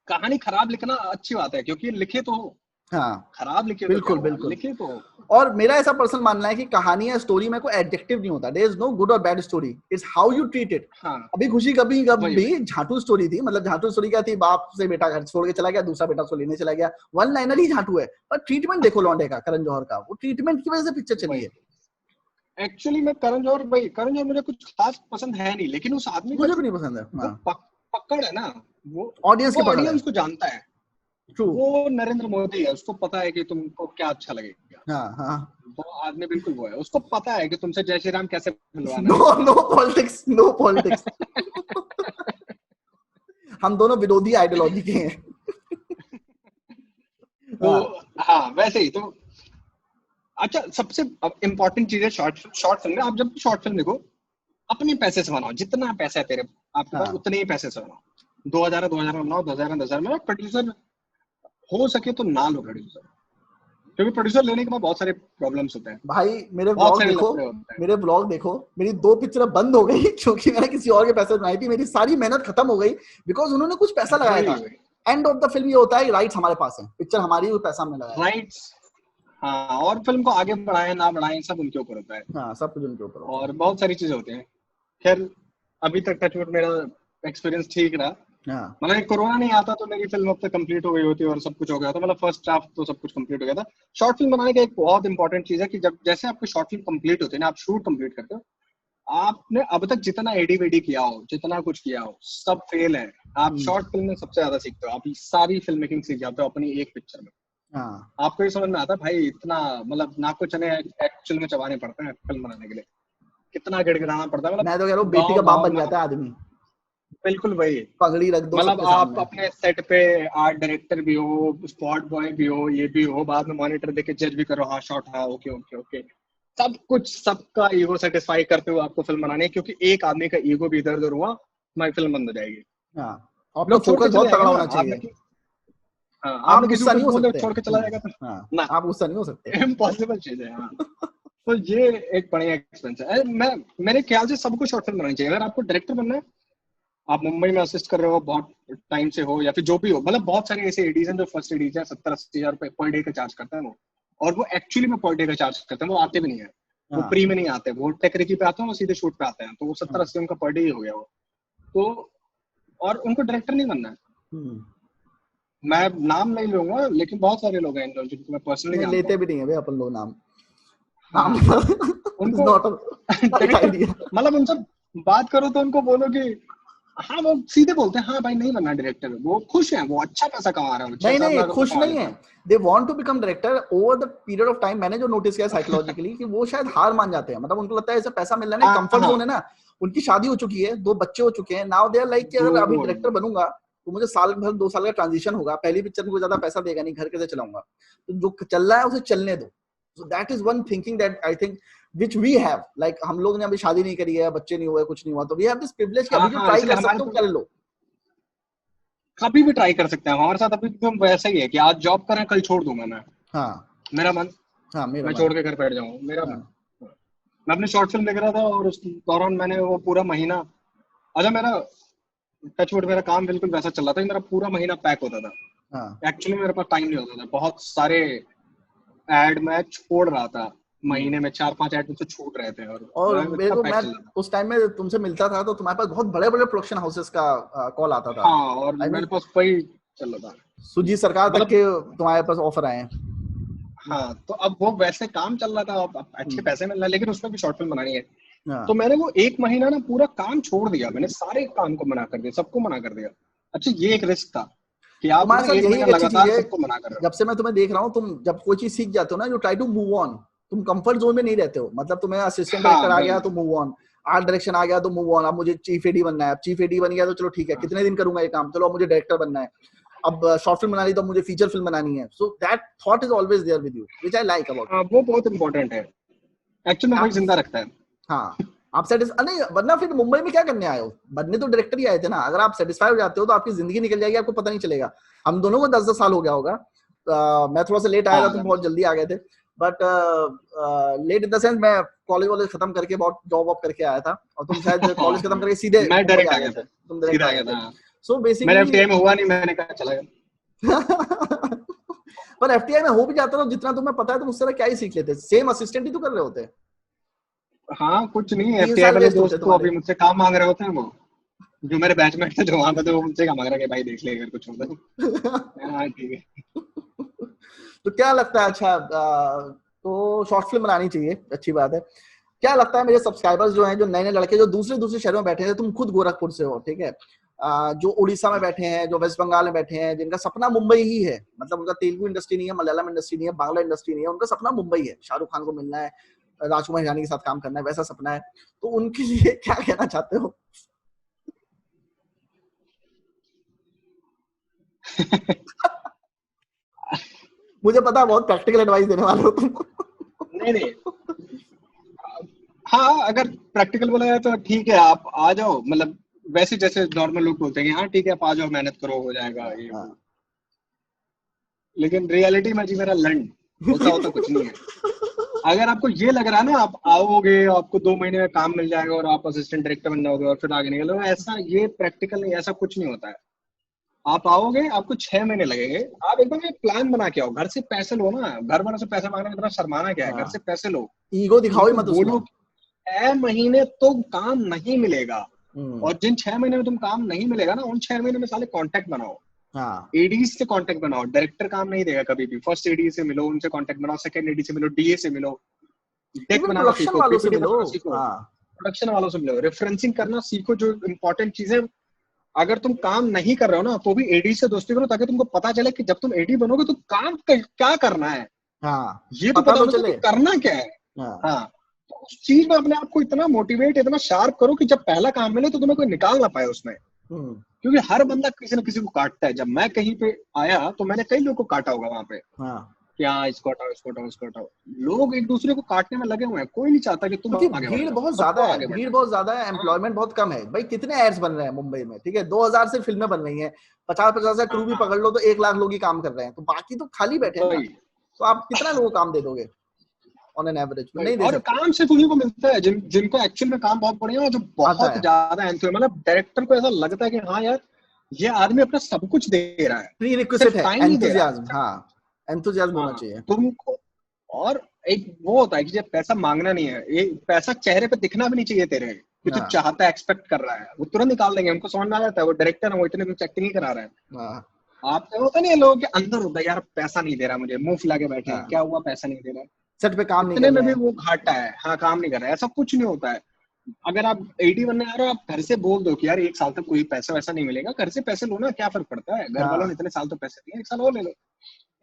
कहानी खराब लिखना अच्छी बात है, क्योंकि लिखे तो हो, हाँ खराब लिखे बिल्कुल तो बिल्कुल लिखे तो। और मेरा ऐसा पर्सनल मानना है कि कहानी या स्टोरी में कोई एडजेक्टिव नहीं होता, देयर इज नो गुड और bad story, it's how you treat it. अभी खुशी कभी झाटू स्टोरी थी, मतलब झाटू स्टोरी क्या थी, बाप से बेटा घर छोड़ के चला गया, दूसरा बेटा उसको लेने चला गया, वन लाइनर ही झाटू है, पर ट्रीटमेंट देखो लौंडे का, करण जौहर का, वो ट्रीटमेंट की वजह से पिक्चर चली है। एक्चुअली मैं करण जौहर मुझे कुछ खास पसंद है नहीं, लेकिन उस आदमी मुझे भी नहीं पसंद है, वो पकड़ है ना, वो ऑडियंस को जानता है। वो नरेंद्र मोदी है, उसको पता है कि तुमको क्या अच्छा लगेगा। हाँ। वो आदमी बिल्कुल वो है, उसको पता है कि तुमसे जय श्री राम कैसे बुलवाना है। नो पॉलिटिक्स हम दोनों विरोधी आइडियोलॉजी के हैं। तो हाँ वैसे ही तो। अच्छा सबसे इम्पोर्टेंट चीज है शॉर्ट फिल्म में, आप जब शॉर्ट फिल्म देखो अपने पैसे से बनाओ, जितना पैसा है तेरे आपके पास उतने ही पैसे से बनाओ। 2000 में बनाओ, 10,000 में। प्रोड्यूसर हो सके तो ना लो प्रोड्यूसर, क्योंकि प्रोड्यूसर लेने के बाद बहुत सारे प्रॉब्लम्स होते हैं। भाई मेरे ब्लॉग देखो, मेरी 2 पिक्चर बंद हो गई क्योंकि मैंने किसी और के पैसे बनाई थी, मेरी सारी मेहनत खत्म हो गई बिकॉज उन्होंने कुछ पैसा लगाया था। एंड ऑफ द फिल्म ये होता है राइट्स हमारे पास है, पिक्चर हमारी, वो पैसा हमने लगाया राइट्स। हाँ, और फिल्म को आगे बढ़ाएं ना बढ़ाएं सब उनके ऊपर होता है। हाँ, सब कुछ उनके ऊपर होता है और बहुत सारी चीजें होती हैं। खैर अभी तक टचवुड मेरा एक्सपीरियंस ठीक रहा। मतलब कोरोना नहीं आता तो मेरी फिल्म अब तक कंप्लीट हो गई होती और सब कुछ हो गया था, मतलब फर्स्ट ड्राफ्ट तो सब कुछ कंप्लीट हो गया था। शॉर्ट फिल्म बनाने का एक बहुत इंपॉर्टेंट चीज है कि जब जैसे आपकी शॉर्ट फिल्म कंप्लीट होती है ना, आप शूट कंप्लीट करते हो, आपने अब तक जितना एडी वेडी किया हो, जितना कुछ किया हो, सब फेल है। आप शॉर्ट फिल्म में सबसे ज्यादा सीखते हो, आप सारी फिल्म मेकिंग सीख जाते हो अपनी एक पिक्चर में। आपको ये समझ में आता है भाई, इतना मतलब नाक को चने एक्चुअल में चबाने पड़ते हैं फिल्म बनाने के लिए, कितना गिड़गिड़ाना पड़ता है। मतलब मैं तो कह रहा हूँ बेटी का बाप बन जाता है आदमी, बिल्कुल वही पगड़ी रख दो, मतलब आप अपने सेट पे आर्ट डायरेक्टर भी हो, स्पॉट बॉय भी हो, ये भी हो, बाद में मॉनिटर देके जज भी करो, हाँ शॉट, हाँ ओके ओके ओके, सब कुछ सबका ईगो सेटिस्फाई करते हुए आपको फिल्म बनानी है, क्योंकि एक आदमी का ईगो भी इधर उधर हुआ हमारी फिल्म बंद हो जाएगी। आपका फोकस बहुत तगड़ा होना चाहिए। आप गुस्सा नहीं हो सकते, छोड़ के चला जाएगा ना, आप गुस्सा नहीं हो सकते, इम्पॉसिबल चीज है। हाँ तो ये एक बढ़िया एक्सपीरियंस है। मेरे ख्याल से सबको शॉर्ट फिल्म बनानी चाहिए। अगर आपको डायरेक्टर बनना है, आप मुंबई में असिस्ट कर रहे हो बहुत टाइम से हो, या फिर जो भी हो, मतलब बहुत सारे ऐसे एडीज हैं जो फर्स्ट एडीज है 70-80 हजार रुपए पर डे का चार्ज करते हैं वो, और वो एक्चुअली में पर डे का चार्ज करते हैं, वो आते भी नहीं है, वो प्री में नहीं आते, वो टेक्निकी पे आते हैं, वो सीधे शूट पे आते हैं, तो वो 70-80 उनका पर डे ही हो गया वो तो। और उनको डायरेक्टर नहीं बनना है, मैं नाम नहीं लूंगा, लेकिन बहुत सारे लोग हैं जिनको मैं पर्सनली लेते भी नहीं है भाई अपन लोग नाम। हाँ, उनको मतलब उनसे बात करो तो उनको बोलो कि हाँ, वो सीधे बोलते हैं हाँ भाई नहीं बनना डायरेक्टर, वो खुश हैं, वो अच्छा पैसा कमा रहे हैं, नहीं 6-7 नहीं, लाख रुपए खुश कमा नहीं लेते है, हैं। They want to become director over the period of time. मैंने जो नोटिस किया साइकोलॉजिकली कि वो शायद हार मान जाते हैं, मतलब उनको लगता है ऐसे पैसा मिल रहा है, कंफर्ट जोन है ना, उनकी शादी हो चुकी है, 2 बच्चे हो चुके हैं, नाउ दे आर लाइक कि अगर अभी वो डायरेक्टर बनूंगा तो मुझे साल भर 2 साल का ट्रांजिशन होगा, पहली पिक्चर में कोई ज्यादा पैसा देगा नहीं, घर कैसे चलाऊंगा, तो जो चल रहा है उसे चलने दो। So that is one thinking that I think which we have, like हम लोग ने अभी शादी नहीं करी है, बच्चे नहीं हुए, कुछ नहीं हुआ, तो वी हैव दिस प्रिविलेज कि हाँ अभी जो हाँ, ट्राई इसलिए कर हमारे सकते हो तो कर लो। कभी भी ट्राई कर सकते हैं, हमारे साथ अभी तो वैसा ही है कि आज जॉब करें कल छोड़ दूंगा मैं, हाँ मेरा मन, हाँ, मेरा मैं मन। छोड़ के घर बैठ जाऊँ, मेरा मन। हाँ मैं अपनी शॉर्ट फिल्म देख रहा था और उस दौरान मैंने वो पूरा महीना, अच्छा मेरा टचवुड मेरा काम बिल्कुल वैसा चल रहा था, मेरा पूरा महीना पैक होता था, हाँ। एक्चुअली मेरे पास टाइम नहीं होता था, बहुत सारे एड मैं छोड़ रहा था, महीने में 4-5 एड मुझसे छूट रहे थे और और मैं मेरे इतना को, पैक मैं चल रहा था। उस टाइम में तुमसे मिलता था तो तुम्हारे पास बहुत बड़े बड़े प्रोडक्शन हाउसेस का कॉल आता था, हाँ, और आई मेरे मीन पास वही चल रहा था सुजी सरकार तक मतलब। के तुम्हारे पास ऑफर आए हैं। हाँ, तो अब वो वैसे काम चल रहा था, अब अच्छे हम्म, पैसे मिल रहे हैं, लेकिन उसमें भी शॉर्ट फिल्म बनानी है, तो हाँ। मैंने वो 1 महीना ना पूरा काम छोड़ दिया, मैंने सारे काम को मना कर दिया, सबको मना कर दिया। अच्छा, ये एक रिस्क था कि आप तुम्हारे ना साथ एक यही महीना एक अच्छी चीज लगातार है, सबको मना कर रहे हो। जब से मैं तुम्हें देख रहा हूँ, तुम जब कोई चीज सीख जाते हो ना, you try to move on, तुम कंफर्ट जोन में नहीं रहते हो, मतलब तुम्हें असिस्टेंट हाँ डायरेक्टर आ वही। गया तो मूव ऑन, आर्ट डायरेक्शन आ गया तो मूव ऑन, अब मुझे चीफ एडी बनना है, अब चीफ एडी बन गया तो चलो ठीक है, हाँ कितने दिन करूंगा ये काम, चलो अब मुझे डायरेक्टर बनना है, अब शॉर्ट फिल्म बनानी तो अब मुझे फीचर फिल्म बनानी है, so that thought is always there with you, which I like about हाँ, वो बहुत इंपॉर्टेंट है, एक्चुअली में वही आप। जिंदा रखता है। हाँ, आप सेटिस्फाई नहीं, वरना फिर मुंबई में क्या करने आए हो, बनने तो डायरेक्टर ही आए थे ना, अगर आप सेटिस्फाई हो जाते हो तो आपकी जिंदगी निकल जाएगी, आपको पता नहीं चलेगा। हम दोनों को 10-10 साल हो गया होगा, मैं थोड़ा सा लेट आया था, तुम हाँ बहुत जल्दी आ गए थे, but let in the sense मैं कॉलेज वॉलेज खत्म करके बहुत जॉब वॉब करके आया था, और तुम शायद कॉलेज खत्म करके सीधे मैं मुंबई डायरेक्ट आ आ गए गया थे, था, तुम डायरेक्ट सीधा आ आ गए गया थे। था, हाँ। सो मेरा बेसिकली एफटीआई में हुआ नहीं, मैंने कहा चला गया। पर एफटीआई में हो भी जाता तो जितना तुम्हें पता है तुम उससे क्या ही सीख लेते, सेम असिस्टेंट ही तो कर रहे होते, हाँ, कुछ नहीं, 3 एफटीआई साल वाले वेस्ट होते दोस्त तो तुम्हारे। अभी मुझसे काम मांग रहे होते हैं, वो जो मेरे बैचमेट थे जो वहां पे थे, वो मुझसे काम मांग रहे हैं कि भाई देख ले अगर कुछ होता है। हाँ ठीक है। तो क्या लगता है, अच्छा तो शॉर्ट फिल्म बनानी चाहिए, अच्छी बात है। क्या लगता है मेरे सब्सक्राइबर्स जो हैं, जो नए नए लड़के जो दूसरे दूसरे शहरों में बैठे हैं, तुम खुद गोरखपुर से हो, ठीक है, जो उड़ीसा में बैठे हैं, जो वेस्ट बंगाल में बैठे हैं, जिनका सपना मुंबई ही है, मतलब उनका तेलुगु इंडस्ट्री नहीं है, मलयालम इंडस्ट्री नहीं है, बांग्ला इंडस्ट्री नहीं है, उनका सपना मुंबई है, शाहरुख खान को मिलना है, राजकुमार हिरानी के साथ काम करना है, वैसा सपना है, तो उनके लिए क्या कहना चाहते हो? मुझे पता है बहुत प्रैक्टिकल एडवाइस देने वाले हो तुम। नहीं नहीं, हाँ अगर प्रैक्टिकल बोला जाए तो ठीक है, आप आ जाओ, मतलब वैसे जैसे नॉर्मल लोग बोलते हैं कि हाँ ठीक है आप आ जाओ, मेहनत करो हो जाएगा हाँ, ये हाँ। वो, लेकिन रियलिटी में जी मेरा लंड होता होता कुछ नहीं है। अगर आपको ये लग रहा है ना आप आओगे आपको 2 महीने में काम मिल जाएगा और आप असिस्टेंट डायरेक्टर बन जाओगे और फिर आगे निकलोगे, ऐसा ये प्रैक्टिकल नहीं, ऐसा कुछ नहीं होता है। आप आओगे, आपको 6 महीने लगेंगे, आप एकदम एक प्लान बना के आओ, घर से पैसे लो ना, घर वालों से पैसे मांगने में इतना शर्माना क्या है, घर हाँ, से पैसे लो, ईगो दिखाओ ही उनको मत उसमें। बोलो 6 महीने तो काम नहीं मिलेगा, हम्म, और जिन 6 महीने में तुम काम नहीं मिलेगा ना, उन 6 महीने में साले कांटेक्ट बनाओ, हाँ, एडीज से कांटेक्ट बनाओ, डायरेक्टर काम नहीं देगा कभी भी, फर्स्ट एडी से मिलो, उनसे कांटेक्ट बनाओ, सेकंड एडी से मिलो, डीए से मिलो, डेक इवन बनाना प्रोडक्शन सीखो, वालों से पीपीटी मिलो। बनाना सीखो, हाँ, प्रोडक्शन वालों से मिलो, रेफरेंसिंग करना सीखो, जो इंपॉर्टेंट चीजें, अगर तुम काम नहीं कर रहे हो ना तो भी एडी से दोस्ती करो, ताकि तुमको पता चले कि जब तुम एडी बनोगे तो काम क्या करना है, हाँ, ये तो पता पता तो होना चाहिए चले। कि करना क्या है। हाँ, हाँ, तो उस चीज में अपने आप को इतना मोटिवेट, इतना शार्प करो कि जब पहला काम मिले तो तुम्हें कोई निकाल ना पाए उसमें, हम्म, क्योंकि हर बंदा किसी न किसी को काटता है। जब मैं कहीं पे आया तो मैंने कई लोगों को काटा होगा वहां पे, हाँ, कि हाँ इसको हटाओ इसको हटाओ इसको हटाओ, लोग एक दूसरे को काटने में लगे हुए हैं, कोई नहीं चाहता कि तुम क्योंकि आगे बढ़ भीड़ जाओ, बहुत ज्यादा सबको है, आगे भीड़ बढ़ना बहुत ज्यादा है, है। हाँ एम्प्लॉयमेंट बहुत कम है भाई, कितने एड्स बन रहे हैं मुंबई में, ठीक है, 2000 से फिल्में बन रही हैं, 50-50 का क्रू भी हाँ, पकड़ लो तो 1 लाख लोग ही काम कर रहे हैं, तो बाकी तो खाली बैठे हैं ना, वही तो आप कितना लोगों को काम दे दोगे ऑन एन एवरेज में, वही, नहीं दे और सकते। काम सिर्फ उन्हीं को मिलता है जिनको एक्चुअल में काम बहुत बढ़िया है, और जो आता बहुत है, ज्यादा एंथुसियास्ट है, मतलब डायरेक्टर को ऐसा लगता है कि हाँ यार ये आदमी अपना सब कुछ दे रहा है, प्री रिक्विजिट सिर्फ है टाइम नहीं दे रहा एंथुजियाज्म, है। हाँ, एंथुजियाज्म होना हाँ चाहिए। तुमको, और एक वो होता है कि जब पैसा मांगना नहीं है, ये पैसा चेहरे पे दिखना भी नहीं चाहिए तेरे कि तू हाँ, चाहता है, एक्सपेक्ट कर रहा है, वो तुरंत निकाल देंगे, उनको समझ में आ जाता है, वो डायरेक्टर है, वो इतने कुछ एक्टिंग ही करा रहा है। हाँ, आप होता नहीं है लोगों के अंदर होता है यार पैसा नहीं दे रहा मुझे, मुंह फुला के बैठे हैं, हाँ, क्या हुआ पैसा नहीं दे रहा। सेट पे काम नहीं इतने कर में रहे भी हैं। वो घाटा है, हाँ काम नहीं कर रहा है, ऐसा कुछ नहीं होता है। अगर आप 80 बनने आ रहे हो, आप घर से बोल दो कि यार 1 साल तक कोई पैसा वैसा नहीं मिलेगा, घर से पैसे लो ना, क्या फर्क पड़ता है, घर वालों ने हाँ इतने साल तो पैसे दिए, 1 साल और ले लो।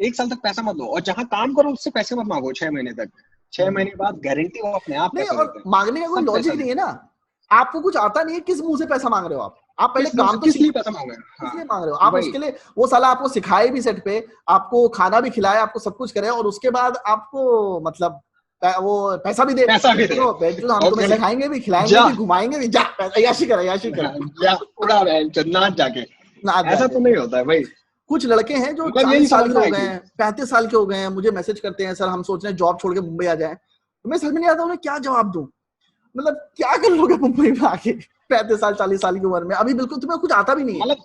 1 साल तक पैसा मत लो, और जहां काम करो उससे पैसे मत मांगो 6 महीने तक। 6 महीने बाद गारंटी वो अपने आप नहीं, पैसे और देते हैं, मांगने का कोई सब पैसा लॉजिक नहीं है देते ना। हैं। आपको कुछ आता नहीं है, किस मुंह से पैसा मांग रहे हो आप पहले काम तो किस लिए सीखो। पैसा मांगे? हाँ इसलिए मांग रहे हो आप, वही। उसके लिए वो साला आपको सिखाए भी सेट पे, आपको खाना भी खिलाए, आपको सब कुछ करे, और उसके बाद आपको मतलब वो पैसा भी दे पैसा कि भी दे चलो बेंचो, हम और तुम्हें बोले सिखाएंगे भी, खिलाएंगे जा, भी, घुमाएंगे भी, जा अय्याशी कर, अय्याशी कर। या उड़ा नाच जाके। ना आज ऐसा जाके तो नहीं होता है भाई। कुछ लड़के हैं जो मतलब यही 40 साल के समझना हो है गए कि हैं, 35 साल के हो गए हैं, मुझे मैसेज करते हैं, सर हम सोच रहे हैं जॉब छोड़ के मुंबई आ जाएं। तो मैं समझ में नहीं आता उन्हें क्या जवाब दूं। मतलब क्या कर लोगे मुंबई में आके 35 साल 40 साल की उम्र में, अभी बिल्कुल तुम्हें कुछ आता भी नहीं है। मतलब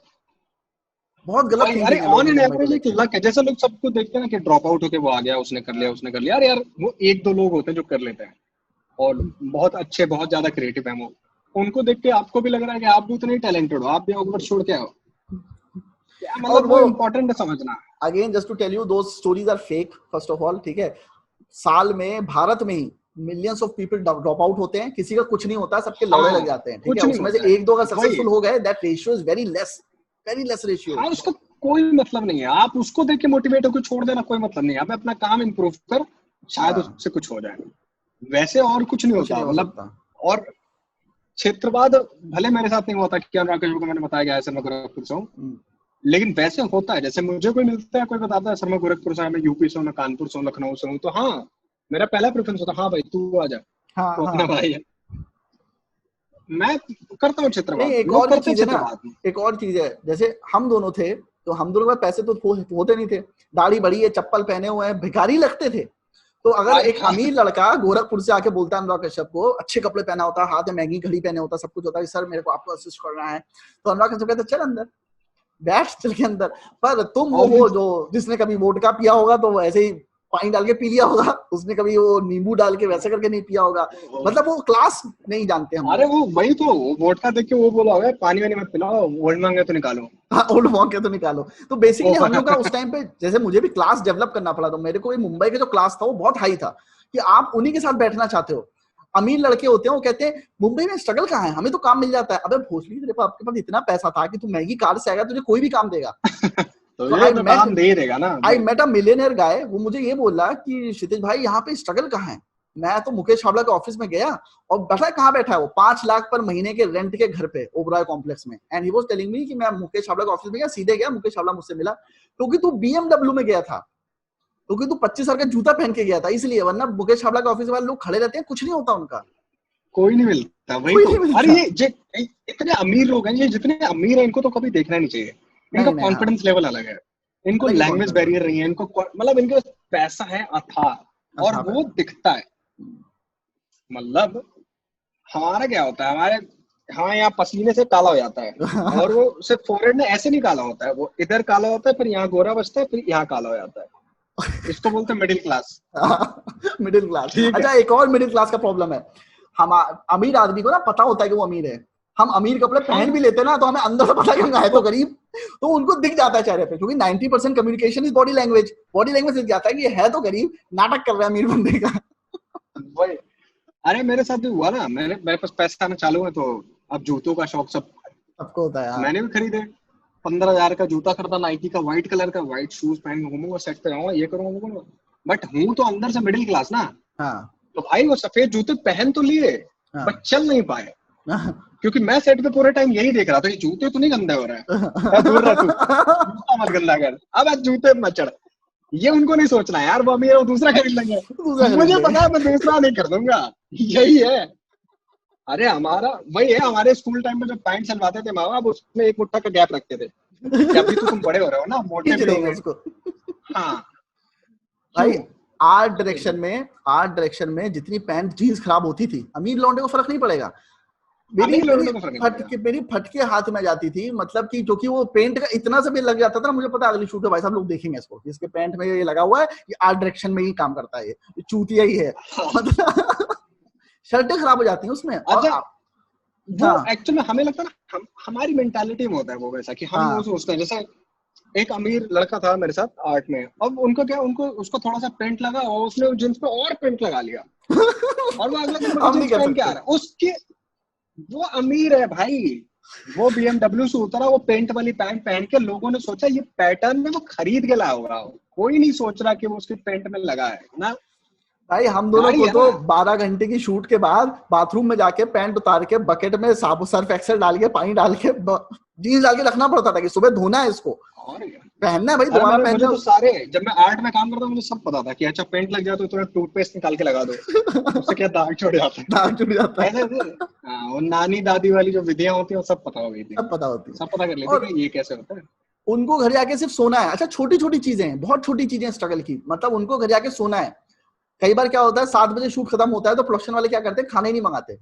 बहुत गलत वही, अरे थिंकिंग है लोगों ऑन की एन मुंबई को एवरेज एक लेके। लक है, जैसे लोग सबको देखते हैं ना कि ड्रॉप आउट होके वो आ गया, उसने कर लिया, उसने कर लिया। अरे यार वो 1-2 लोग होते हैं जो कर लेते हैं और बहुत अच्छे, बहुत ज्यादा क्रिएटिव है वो, उनको देख के आपको भी लग रहा है कि आप भी उतने ही टैलेंटेड हो, आप भी ऑकवर्ड छोड़ के आओ। क्या और मतलब वो वो इम्पोर्टेंट है समझना। Again just to tell you those stories are fake first of all, ठीक है। साल में भारत में ही millions of people drop out होते हैं, किसी का कुछ नहीं होता, सबके लौड़े लग हाँ जाते हैं, ठीक है। कुछ नहीं उसमें से होता है, एक दो अगर वही। सक्सेसफुल हो गए, that ratio is very less ratio. हाँ उसका कोई मतलब नहीं है, आप उसको देख के मोटिवेट होकर छोड़ देना, कोई मतलब नहीं है। आप अपना काम इम्प्रूव कर, शायद हाँ, उससे कुछ हो जाए, वैसे और कुछ नहीं कुछ नहीं होता हो मतलब। सकता। और क्षेत्रवाद भले मेरे साथ नहीं हुआ था, क्या राकेश को मैंने बताया गया है, सर मैं गोरखपुर से हूँ, हम्म, लेकिन वैसे होता है। जैसे मुझे कोई मिलता है, कोई बताता है सर मैं गोरखपुर से हूं, मैं यूपी से हूँ, मैं कानपुर से हूँ, लखनऊ से हूँ, तो हाँ मेरा पहला प्रेफरेंस होता है हाँ भाई तू आ जा, हाँ तो अपना हाँ। भाई है। मैं करता हूँ नहीं, क्षेत्रवाद, एक लोग और भी करते हैं चीज है ना, क्षेत्रवाद। एक और चीज है, जैसे हम दोनों थे तो हम दोनों के पास पैसे तो होते नहीं थे, दाढ़ी बड़ी है, चप्पल पहने हुए हैं, भिखारी लगते थे। तो अगर भाई एक हाँ, अमीर लड़का गोरखपुर से आके बोलता है अनुराग कश्यप को, अच्छे कपड़े पहना होता है, हाथ में महंगी घड़ी पहने होता है, सब कुछ होता है, सर मेरे को आपको असिस्ट करना है, तो अनुराग कश्यप कहता है चल अंदर बैठ, चल के अंदर। पर तुम वो हो ऑब्वियस। जो जिसने कभी वोडका पिया होगा तो वो ऐसे ही पानी डाल के पी लिया होगा, उसने कभी वो नींबू डाल के वैसे करके नहीं पिया होगा। मतलब वो क्लास नहीं जानते हम अरे लोग। वो वही तो, वो वोडका देख के वो बोला होगा पानी वानी मत पिलाओ, वर्ल्ड मांगे तो निकालो। हाँ, ओल्ड मॉन्क है तो निकालो। तो ओ बेसिकली हम लोग का उस टाइम पे, जैसे मुझे भी क्लास डेवलप करना पड़ा, तो मेरे को भी मुंबई का जो क्लास था वो बहुत हाई था, कि आप उन्हीं के साथ बैठना चाहते हो। अमीर लड़के होते हैं वो कहते हैं मुंबई में स्ट्रगल कहाँ है, हमें तो काम मिल जाता है। अबे भोसड़ी, तेरे पास, आपके पास इतना पैसा था कि तू महंगी कार से आएगा, तुझे कोई भी काम देगा। तो तो ये तो काम दे ही देगा ना आई भाई। मेट अ मिलियनर गाय, वो मुझे ये बोला कि क्षितिज भाई यहाँ पे स्ट्रगल कहाँ है। मैं तो मुकेश छाबड़ा के ऑफिस में गया, और बैठा कहाँ बैठा है वो, 5 लाख पर महीने के रेंट के घर पे ओबराय कॉम्प्लेक्स में। And he was telling me कि मैं मुकेश छाबड़ा के ऑफिस में गया, सीधे गया, मुकेश छाबड़ा मुझसे मिला, क्योंकि तू बीएमडब्ल्यू में गया था, क्योंकि तू 25 हजार का जूता पहन के गया था, इसलिए। वरना मुकेश छाबड़ा के ऑफिस वाले लोग खड़े रहते हैं, कुछ नहीं होता उनका, कोई नहीं मिलता, वही कोई तो। नहीं अरे मिलता। इतने अमीर लोग हैं, ये जितने अमीर हैं इनको तो कभी देखना नहीं चाहिए। इनका नहीं नहीं, हाँ, कॉन्फिडेंस लेवल अलग है, इनको अलग ही लैंग्वेज कॉन्फिडेंस बैरियर लेवल नहीं है, इनको मतलब इनके पास पैसा है अथाह, और था वो पैसा। दिखता है। मतलब हमारा क्या होता है, हमारे हाँ यहाँ पसीने से काला हो जाता है, और वो सिर्फ फोरहेड में ऐसे नहीं काला होता है, वो इधर काला होता है, फिर यहाँ गोरा बचता है, फिर यहाँ काला हो जाता है। इसको बोलते हैं मिडिल क्लास। Middle class. ठीक है। अच्छा, एक और मिडिल क्लास का प्रॉब्लम है, हम अमीर आदमी को ना पता होता है कि वो अमीर है, हम अमीर कपड़े पहन भी हाँ लेते हैं ना, तो हमें अंदर से पता है कि हम है तो वो गरीब। तो उनको दिख जाता है चेहरे पे, क्योंकि 90% communication is body language. Body language दिख जाता है कि ये है तो गरीब, नाटक कर रहा है अमीर बनने का। वही। अरे मेरे साथ भी हुआ ना, मेरे पास पैसा आना चालू है, तो अब जूतों का शौक सब, सबको होता है, हाँ। मैंने भी खरीदे। 15,000 का जूता खरीदा नाइकी का, व्हाइट कलर का, व्हाइट शूज पहन के घूमूंगा, सेट पे रहूंगा, ये करूंगा वो करूंगा। बट हूं तो अंदर से मिडिल क्लास ना, हाँ तो भाई वो सफेद जूते पहन तो लिए, बट हाँ। चल नहीं पाए, क्योंकि मैं सेट पे पूरे टाइम यही देख रहा था, ये जूते तो नहीं गंदे हो रहे हैं, दूर रह तू, जूता मत गंदा कर, अब आज जूते मत चढ़। ये उनको नहीं सोचना है यार, वो अमीर है, वो दूसरा खरीद लेंगे, दूसरा खरीद मुझे लेंगे। पता है मैं दूसरा नहीं कर दूंगा, यही है। अरे हमारा वही है, हमारे स्कूल टाइम में जब पैंट सिलवाते थे माँ बाप, उसमें एक मुट्ठा का गैप रखते थे कि अभी तो तुम बड़े हो रहे हो ना, मोटे खींच भी देंगे होगे। उसको। हाँ भाई, क्यों। आर्ट डायरेक्शन में जितनी पैंट जीन्स खराब होती थी, अमीर लौंडे को फर्क नहीं पड़ेगा। मेरी अमीर मेरी लोगों को फर्क नहीं पड़ेगा। मेरी फटके हाथ में जाती थी, मतलब कि क्योंकि वो पेंट का इतना सा भी लग जाता था ना, मुझे पता अगली शूट में भाई साहब लोग देखेंगे इसको, इसके पेंट में ये लगा हुआ है, ये आर्ट डायरेक्शन में ही काम करता है, ये चूतिया ही है। हाँ। मतलब शर्टें खराब हो जाती हैं उसमें, और अच्छा वो हाँ एक्चुअली हमें लगता है ना, हमारी मेंटालिटी में होता है वो वैसा, कि हम वो हाँ सोचते हैं जैसे एक अमीर लड़का था मेरे साथ आर्ट में, अब उनको क्या, उनको उसको थोड़ा सा पेंट लगा और उसने जींस पे और पेंट लगा लिया और वो अगले दिन वही हम नहीं जींस कर पहन के आ सकते। रहा है उसके। वो अमीर है भाई, वो BMW से उतरा, वो पेंट वाली पैंट पहन के, लोगों ने सोचा ये पैटर्न में वो खरीद के लाया होगा, कोई नहीं सोच रहा कि वो उसके पेंट में लगा है ना। भाई हम दोनों गाड़ी को है तो ना। 12 घंटे की शूट के बाद बाथरूम में जाके पैंट उतार के बकेट में साबुन सर्फ एक्सेल डाल के पानी डाल के जीन्स डाल के रखना पड़ता था कि सुबह धोना है इसको, और क्या। पहनना है भाई, अरे दोबारा मुझे पहनना तो सारे, जब मैं आर्ट में काम करता हूँ मुझे सब पता था कि अच्छा पेंट लग जाए तो थोड़ा टूथपेस्ट निकाल के लगा दो, उससे क्या दाग छोड़ जाता है। दाग जुड़ जाता ऐसे है। ऐसे हाँ, वो नानी दादी वाली जो विधियां होती है वो सब पता हो गई थी, सब पता होती है। सब पता कर लेती और कि ये कैसे होता है। उनको घर जाके सिर्फ सोना है। अच्छा छोटी छोटी चीजें हैं, बहुत छोटी चीजें स्ट्रगल की, मतलब उनको घर जाके सोना है। कई बार क्या होता है 7 बजे शूट खत्म होता है तो प्रोडक्शन वाले क्या करते हैं, खाना ही नहीं मंगाते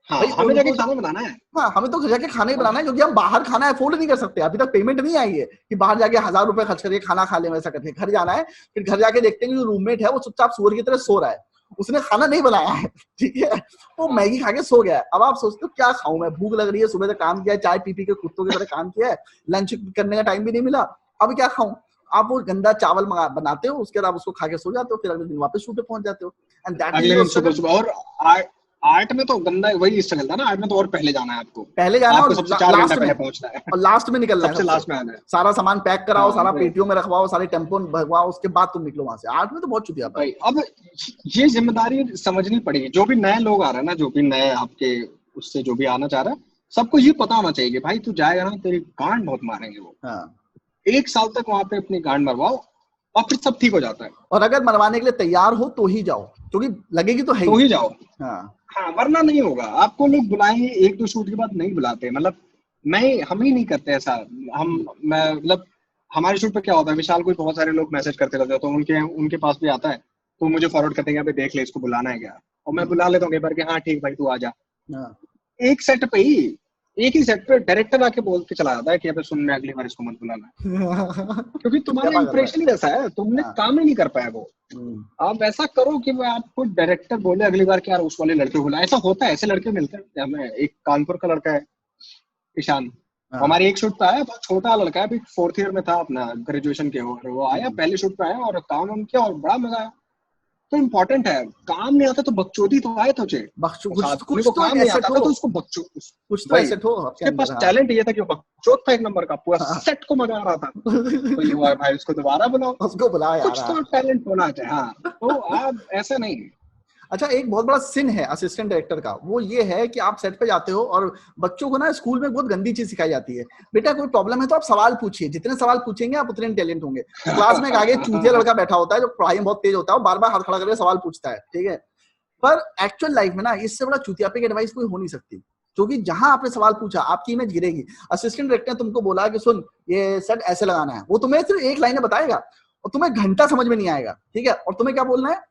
हाँ, भाई हमें जाके उनको। खाना बनाना है। हाँ हमें तो घर जाके खाना ही और बनाना है, क्योंकि हम बाहर खाना अफोर्ड नहीं कर सकते, अभी तक पेमेंट नहीं आई है कि बाहर जाके 1000 रुपए खर्च करके खाना खा ले, वैसा करके घर जाना है। फिर घर जाके देखते हैं कि जो रूममेट है वो चुपचाप सुअर की तरह सो रहा है, उसने खाना नहीं बनाया है, ठीक है, वो हाँ, मैगी खा के सो गया है। अब आप सोचते हो क्या खाऊं मैं, भूख लग रही है, सुबह से काम किया है, चाय पी पी के कुत्तों की तरह काम किया है, लंच करने का टाइम भी नहीं मिला, अब क्या खाऊं। आप वो गंदा चावल बनाते हो, उसके बाद आप उसको खा के सो जाते हो, फिर अगले दिन वापस शूट पे पहुंच जाते हो, एंड दैट इज अगले योर दिन सुबह स्ट्रगल। सुबह। और आर्ट आर्ट में तो गंदा वही स्ट्रगल था ना, आर्ट में तो और पहले जाना है आपको, पहले जाना और आपको सबसे 4 घंटा लास्ट में, पहले पहुंचना है। और लास्ट में निकलना है सबसे सबसे। लास्ट में आना है। सारा सामान पैक कराओ, हाँ सारा तो पेटियों में रखवाओ, सारे टेम्पो भरवाओ, उसके बाद तुम निकलो वहां से। आर्ट में तो बहुत चुतियापा है। भाई अब ये जिम्मेदारी समझनी पड़ेगी, जो भी नए लोग आ रहे हैं ना, जो भी नए आपके उससे जो भी आना चाह रहा है, सबको ये पता होना चाहिए कि भाई तू जाएगा ना तेरी गांड बहुत मारेंगे वो। हाँ 1 साल तक वहां पे अपनी गांड मरवाओ और फिर सब ठीक हो जाता है। और अगर मरवाने के लिए तैयार हो तो ही जाओ, क्योंकि लगेगी तो है तो ही। ही जाओ। हाँ हाँ, वरना नहीं होगा, आपको लोग बुलाएंगे 1-2 शूट के बाद नहीं बुलाते, मतलब हम ही नहीं करते ऐसा। मैं मतलब हमारे शूट पे क्या होता है, विशाल को बहुत सारे लोग मैसेज करते रहते हैं तो उनके उनके पास भी आता है, तो मुझे फॉरवर्ड करते हैं कि अबे देख ले इसको बुलाना है क्या, और मैं बुला लेता हूँ कई बार कि हाँ ठीक भाई तू आ जा। हाँ एक सेट पे ही, एक ही सेट पे डायरेक्टर आके बोल के चला जाता है कि अबे सुन, मैं अगली बार इसको मत बुलाना, क्योंकि तुम्हारा चुतियापा कर रहा है। इंप्रेशन ही वैसा है, तुमने हाँ काम ही नहीं कर पाया वो। हम्म, आप ऐसा करो कि मैं आपको डायरेक्टर बोले अगली बार कि यार उस वाले लड़के को बुला, ऐसा होता है, ऐसे लड़के मिलते हैं हमें। एक कानपुर का लड़का है ईशान, हाँ हमारे एक शूट पे आया, बहुत छोटा लड़का है, अभी 4th ईयर में था अपना ग्रेजुएशन के, और वो आया हम्म। पहले शूट पे आया और काम हम किया और बड़ा मजा आया। तो इम्पोर्टेंट है, काम नहीं आता तो बकचोदी तो आए तुझे, बख्शो, उस कुछ आदमी कुछ को तो एक काम नहीं एसेट आता हो, था तो उसको बकचो कुछ तो भाई, एसेट हो आपके उसके अंदर। पास हाँ टैलेंट ये था कि वो बकचोद था, 1 नंबर का, पूरा हाँ सेट को मजा आ रहा था। तो ये हुआ भाई उसको दोबारा बुलाओ, उसको बुला यार। कुछ हाँ। तो टैलेंट होना चाहिए। हाँ, तो आप ऐसा नहीं। अच्छा एक बहुत बड़ा सिन है असिस्टेंट डायरेक्टर का, वो ये है कि आप सेट पे जाते हो और बच्चों को ना स्कूल में बहुत गंदी चीज सिखाई जाती है, बेटा कोई प्रॉब्लम है तो आप सवाल पूछिए, जितने सवाल पूछेंगे आप उतने इंटेलिजेंट होंगे। क्लास में एक आगे चूतिया लड़का बैठा होता है जो पढ़ाई में बहुत तेज होता है, बार बार हाथ खड़ा करके सवाल पूछता है, ठीक है, पर एक्चुअल लाइफ में ना इससे बड़ा चूतियापे की एडवाइस कोई हो नहीं सकती, क्योंकि जहां आपने सवाल पूछा आपकी इमेज गिरेगी। असिस्टेंट डायरेक्टर ने तुमको बोला कि सुन ये सेट ऐसे लगाना है, वो तुम्हें सिर्फ एक लाइन में बताएगा और तुम्हें घंटा समझ में नहीं आएगा, ठीक है, और तुम्हें क्या बोलना है,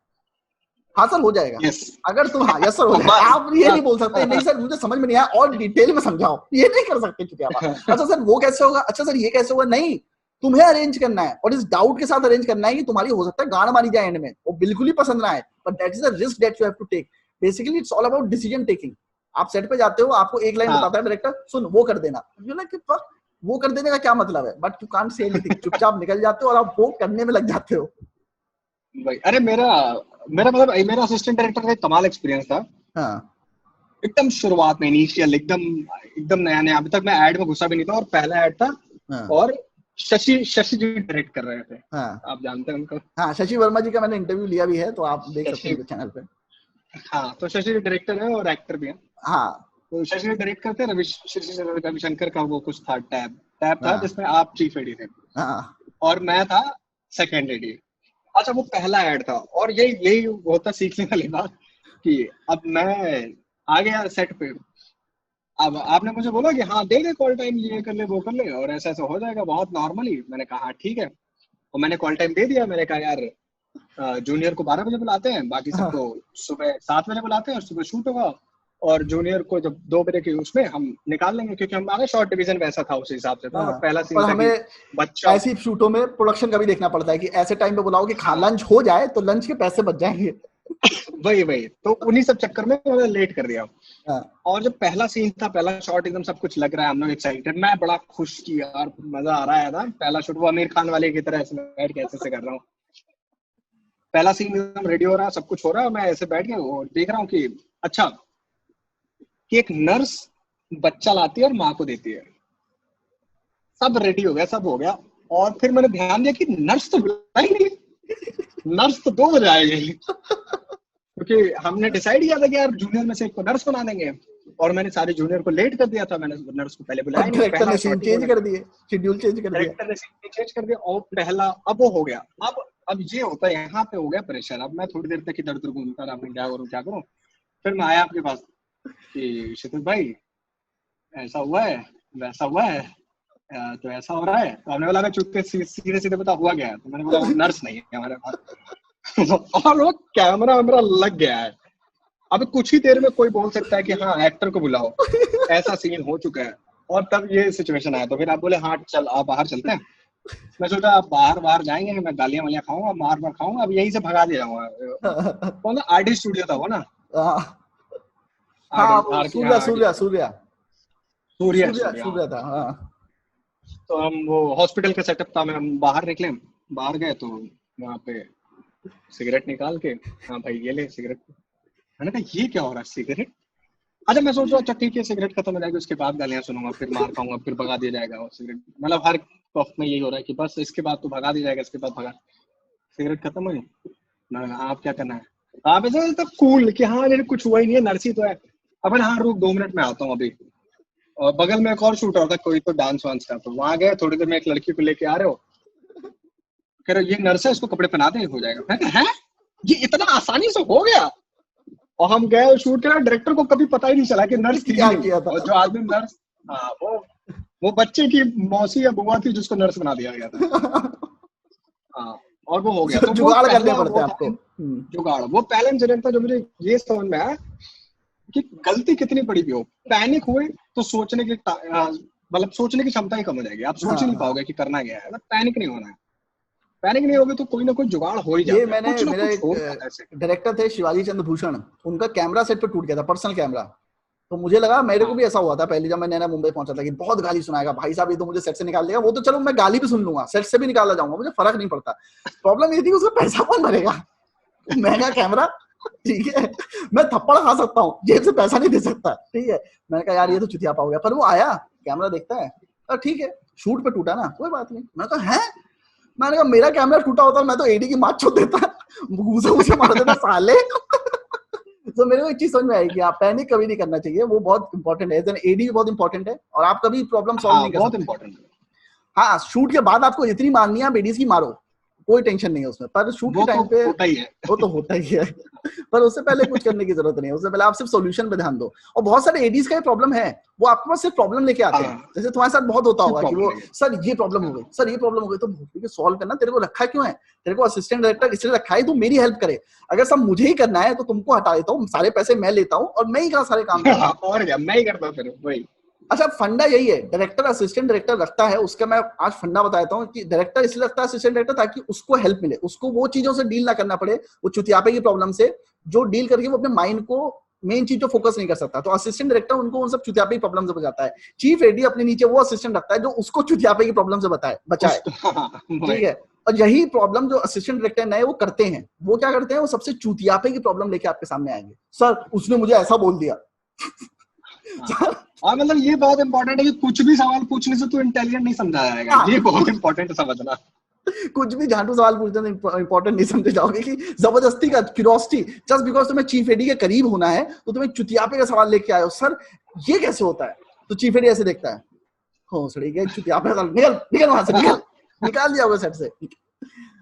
हाँ सर हो जाएगा। यस। अगर तुम हाँ यस सर हो जाएगा, बस आप ये नहीं बस। बोल सकते नहीं सर मुझे समझ में नहीं आया और डिटेल में समझाओ, ये नहीं कर सकते क्योंकि आप अच्छा सर वो कैसे होगा, अच्छा सर ये कैसे होगा, नहीं, तुम्हें अरेंज करना है और इस डाउट के साथ अरेंज करना है कि तुम्हारी हो सकता है गाड़ मारी जाए एंड में, वो बिल्कुल ही पसंद ना आए, but that is the risk that you have to take. Basically it's all about decision taking. आप सेट पे जाते हो, आपको एक लाइन हाँ बताता है डायरेक्टर, सुन वो कर देना, यू लाइक फक, वो कर देने का क्या मतलब है, but you can't say anything, चुपचाप निकल जाते हो और आप वो करने में लग जाते हो। भाई, अरे मेरा मेरा मतलब मेरा असिस्टेंट डायरेक्टर का एक कमाल एक्सपीरियंस था। हाँ एकदम शुरुआत में, इनिशियल, एकदम एकदम नया नया, अभी तक मैं ऐड में घुसा भी नहीं था, और पहला ऐड था। हाँ और शशि शशि जी डायरेक्ट कर रहे थे, हाँ आप जानते हैं उनको। हाँ शशि वर्मा जी का मैंने इंटरव्यू लिया भी है, तो आप देख सकते हैं शशि, उनके चैनल पे। हाँ, तो शशि डायरेक्टर है और एक्टर भी है। हाँ तो शशि डायरेक्ट करते हैं, रविशंकर का वो कुछ था, टैब टैब था हाँ जिसमें आप चीफ एडी थे हाँ और मैं था सेकेंड एडी। अच्छा, वो पहला ऐड था और यही यही होता सीखने वाली बात कि अब मैं आ गया सेट पे। अब आपने मुझे बोला कि हाँ दे दे कॉल टाइम, ये कर ले वो कर ले और ऐसा ऐसा हो जाएगा बहुत नॉर्मली। मैंने कहा हाँ ठीक है, और मैंने कॉल टाइम दे दिया। मैंने कहा यार जूनियर को 12 बजे बुलाते हैं, बाकी हाँ सबको सुबह 7 बजे बुलाते हैं और सुबह शूट होगा, और जूनियर को जब 2 बजे के उसमें हम निकाल लेंगे, क्योंकि हम आगे शॉर्ट डिवीजन वैसा था उस हिसाब से था, और हाँ। पहला पर सीन था हमें कि बच्चा। ऐसी शूटों में प्रोडक्शन का भी देखना पड़ता है कि ऐसे टाइम पे बुलाओ कि खा हाँ लंच हो जाए तो लंच के पैसे बच जाएंगे। वही तो उन्हीं सब चक्कर में मैंने लेट कर दिया। हाँ। और जब पहला सीन था, पहला शॉट, एकदम सब कुछ लग रहा है, हम लोग एक्साइटेड, मैं बड़ा खुश की यार, मजा आ रहा है था। पहला शॉट वो आमिर खान वाले की तरह ऐसे बैठ के ऐसे कर रहा हूँ। पहला सीन एकदम रेडी हो रहा है, सब कुछ हो रहा है, मैं ऐसे बैठ के देख रहा हूँ कि अच्छा, कि एक नर्स बच्चा लाती है और माँ को देती है। सब रेडी हो गया, सब हो गया, और फिर मैंने ध्यान दिया कि नर्स तो बुला ही नहीं, नर्स तो 2 बजे आएगी, क्योंकि हमने डिसाइड किया था कि यार जूनियर में से एक को नर्स बना देंगे, और मैंने सारे जूनियर को लेट कर दिया था, मैंने नर्स को पहले और बुलाया नहीं। डायरेक्टर पहला ने सीन शॉट चेंज कर दिए, शेड्यूल चेंज कर दिया। डायरेक्टर ने सीन चेंज कर दिया, और पहला अब वो हो गया। अब ये होता है, यहाँ पे हो गया प्रेशर। अब मैं थोड़ी देर तक इधर उधर घूमता रहा, मैं क्या करूँ। फिर मैं आया आपके पास कि क्षितिज भाई ऐसा हुआ है, वैसा हुआ है, तो ऐसा हो रहा है। तो हमने बोला चुप के सीधे सीधे बता हुआ गया है। तो मैंने बोला वो नर्स नहीं है हमारे पास। और वो कैमरा वैमरा लग गया है। अब कुछ ही देर में कोई बोल सकता है कि हाँ एक्टर को बुलाओ, ऐसा सीन हो चुका है। और तब ये सिचुएशन आया, तो फिर आप बोले हाँ चल आप बाहर चलते हैं। मैं सोचा आप बाहर जाएंगे, मैं गालियां वालियां खाऊंगा, मार खाऊंगा, अब यहीं से भगा दिया जाऊंगा। कौन सा आरडी स्टूडियो था वो ना? हाँ, आर के सूर्या यहाँ सूर्या सूर्या सूर्या सूर्या सूर्या था। हाँ। तो हम वो हॉस्पिटल का सेटअप था, हम बाहर निकले, बाहर गए तो वहाँ पे सिगरेट निकाल के, हाँ भाई ये ले सिगरेट। मैंने कहा ये क्या हो रहा है, सिगरेट? अच्छा मैं सोच रहा अच्छा ठीक है, सिगरेट खत्म हो जाएगी, उसके बाद गालियां सुनूंगा, फिर मार खाऊंगा, फिर भगा दिया जाएगा। और सिगरेट मतलब हर पफ में यही हो रहा है कि बस इसके बाद तो भगा दिया जाएगा, इसके बाद भगा, सिगरेट खत्म हो गई। मैं आप क्या करना है आप ऐसे तो कूल कि हाँ मेरे कुछ हुआ ही नहीं है, नर्सी तो है। अपन हाँ रुक 2 मिनट में आता हूँ अभी। और बगल में एक और शूट होता कोई तो डांस वांस का, तो वहां गए, थोड़ी देर में एक लड़की को लेके आ रहे हो, कह रहे ये नर्स है, इसको कपड़े पहना दे, हो जाएगा। मैं कहा, हैं ये इतना आसानी से हो गया? और हम गए शूट करा, डायरेक्टर को कभी पता ही नहीं चला कि नर्स थी क्या नहीं। किया था? और जो आदमी नर्स, हाँ वो बच्चे की मौसी या बुआ थी जिसको नर्स बना दिया गया था। हाँ, और वो हो गया। तो वो जुगाड़ करने पहला पड़ते वो हैं था आपको। जुगाड़। वो पहला इंसिडेंट था जो मुझे ये समझ में आया कि गलती कितनी बड़ी भी हो, पैनिक हुए तो सोचने की मतलब सोचने की क्षमता ही कम हो जाएगी, आप सोच ही नहीं हाँ, पाओगे कि करना क्या है। पैनिक नहीं होना है, पैनिक नहीं होगे तो कोई ना कोई जुगाड़ हो ही ये जाता है, मैंने कुछ ना मेरा कुछ एक हो जाता है ऐसे। डायरेक्टर थे शिवाजी चंद्र भूषण, उनका कैमरा सेट पे टूट गया था, पर्सनल कैमरा। तो मुझे लगा, मेरे को हाँ भी ऐसा हुआ था पहले जब मैं नया मुंबई पहुंचा था, कि बहुत गाली सुनाएगा भाई साहब, ये तो मुझे सेट से निकाल देगा। वो तो चलो मैं गाली भी सुन लूंगा, सेट से भी निकाला जाऊंगा, मुझे फर्क नहीं पड़ता। प्रॉब्लम ये थी कि उसका पैसा कौन भरेगा, महंगा कैमरा, ठीक है, मैं थप्पड़ खा सकता हूँ, जेब से पैसा नहीं दे सकता, ठीक है। मैंने कहा यार ये तो चुतिया हो गया। पर वो आया, कैमरा देखता है, ठीक है शूट पे टूटा ना, कोई बात नहीं। मैं कहा है, मैंने कहा मेरा कैमरा टूटा होता मैं तो एडी की मार छोड़ देता, घूसे घूसे मार देता साले। तो मेरे को एक चीज समझ में आई कि आप पैनिक कभी नहीं करना चाहिए, वो बहुत इंपॉर्टेंट है, एज एन एडी भी बहुत इंपॉर्टेंट है, और आप कभी प्रॉब्लम सॉल्व हाँ नहीं कर बहुत सकते। इम्पोर्टेंट है। हाँ, शूट के बाद आपको इतनी मारनी है, आप एडीज की मारो, कोई टेंशन नहीं है उसमें, पर शूट के वो तो टाइम पे होता ही है। वो तो होता ही है। पर उससे पहले कुछ करने की जरूरत नहीं है, उससे पहले आप सिर्फ सॉल्यूशन पे ध्यान दो। और बहुत सारे एडीज का ये प्रॉब्लम है, वो आपके पास सिर्फ प्रॉब्लम लेके आते हैं। हाँ जैसे तुम्हारे साथ बहुत होता सिर्फ होगा कि प्रॉब्लम वो नहीं है। सर ये प्रॉब्लम हो हाँ गई, सर ये प्रॉब्लम हो गई, तो ठीक है सॉल्व करना, तेरे को रखा क्यों है, तेरे को असिस्टेंट डायरेक्टर इसलिए रखा है तू मेरी हेल्प करे। अगर सब मुझे ही करना है तो तुमको हटा देता हूँ, सारे पैसे मैं लेता हूँ और मैं ही सारे काम करता हूँ। और क्या, मैं ही करता हूँ फिर वही। अच्छा, फंडा यही है, डायरेक्टर असिस्टेंट डायरेक्टर रखता है, उसका मैं आज फंडा बताता हूँ कि डायरेक्टर इसलिए रखता है असिस्टेंट डायरेक्टर, ताकि उसको हेल्प मिले, उसको वो चीजों से डील ना करना पड़े, वो चुतियापे की प्रॉब्लम से जो डील करके वो अपने माइंड को मेन चीज जो फोकस नहीं कर सकता, तो असिस्टेंट डायरेक्टर उनको उन सब चुतियापे की प्रॉब्लम से बचाता है। चीफ एडी अपने नीचे वो असिस्टेंट रखता है जो उसको चुतियापे की प्रॉब्लम से बचाए, ठीक है। और यही प्रॉब्लम जो असिस्टेंट डायरेक्टर नए वो करते हैं, वो क्या करते हैं, वो सबसे चुतियापे की प्रॉब्लम लेके आपके सामने आएंगे, सर उसने मुझे ऐसा बोल दिया। हाँ मतलब ये बहुत इंपॉर्टेंट है कि कुछ भी सवाल पूछने से तू इंटेलिजेंट नहीं समझा जाएगा, ये बहुत इंपॉर्टेंट है समझना। कुछ भी झांटू सवाल पूछते इंपॉर्टेंट नहीं समझे जाओगे, कि जबरदस्ती का क्यूरियोसिटी, जस्ट बिकॉज तुम्हें चीफ एडी के करीब होना है तो तुम्हें चुतियापे का सवाल लेके आए हो, सर ये कैसे होता है, तो चीफ एडी ऐसे देखता है, घोंसड़ी के चुतियापे का, निकल निकल वहां से, निकाल दिया होगा सेट से।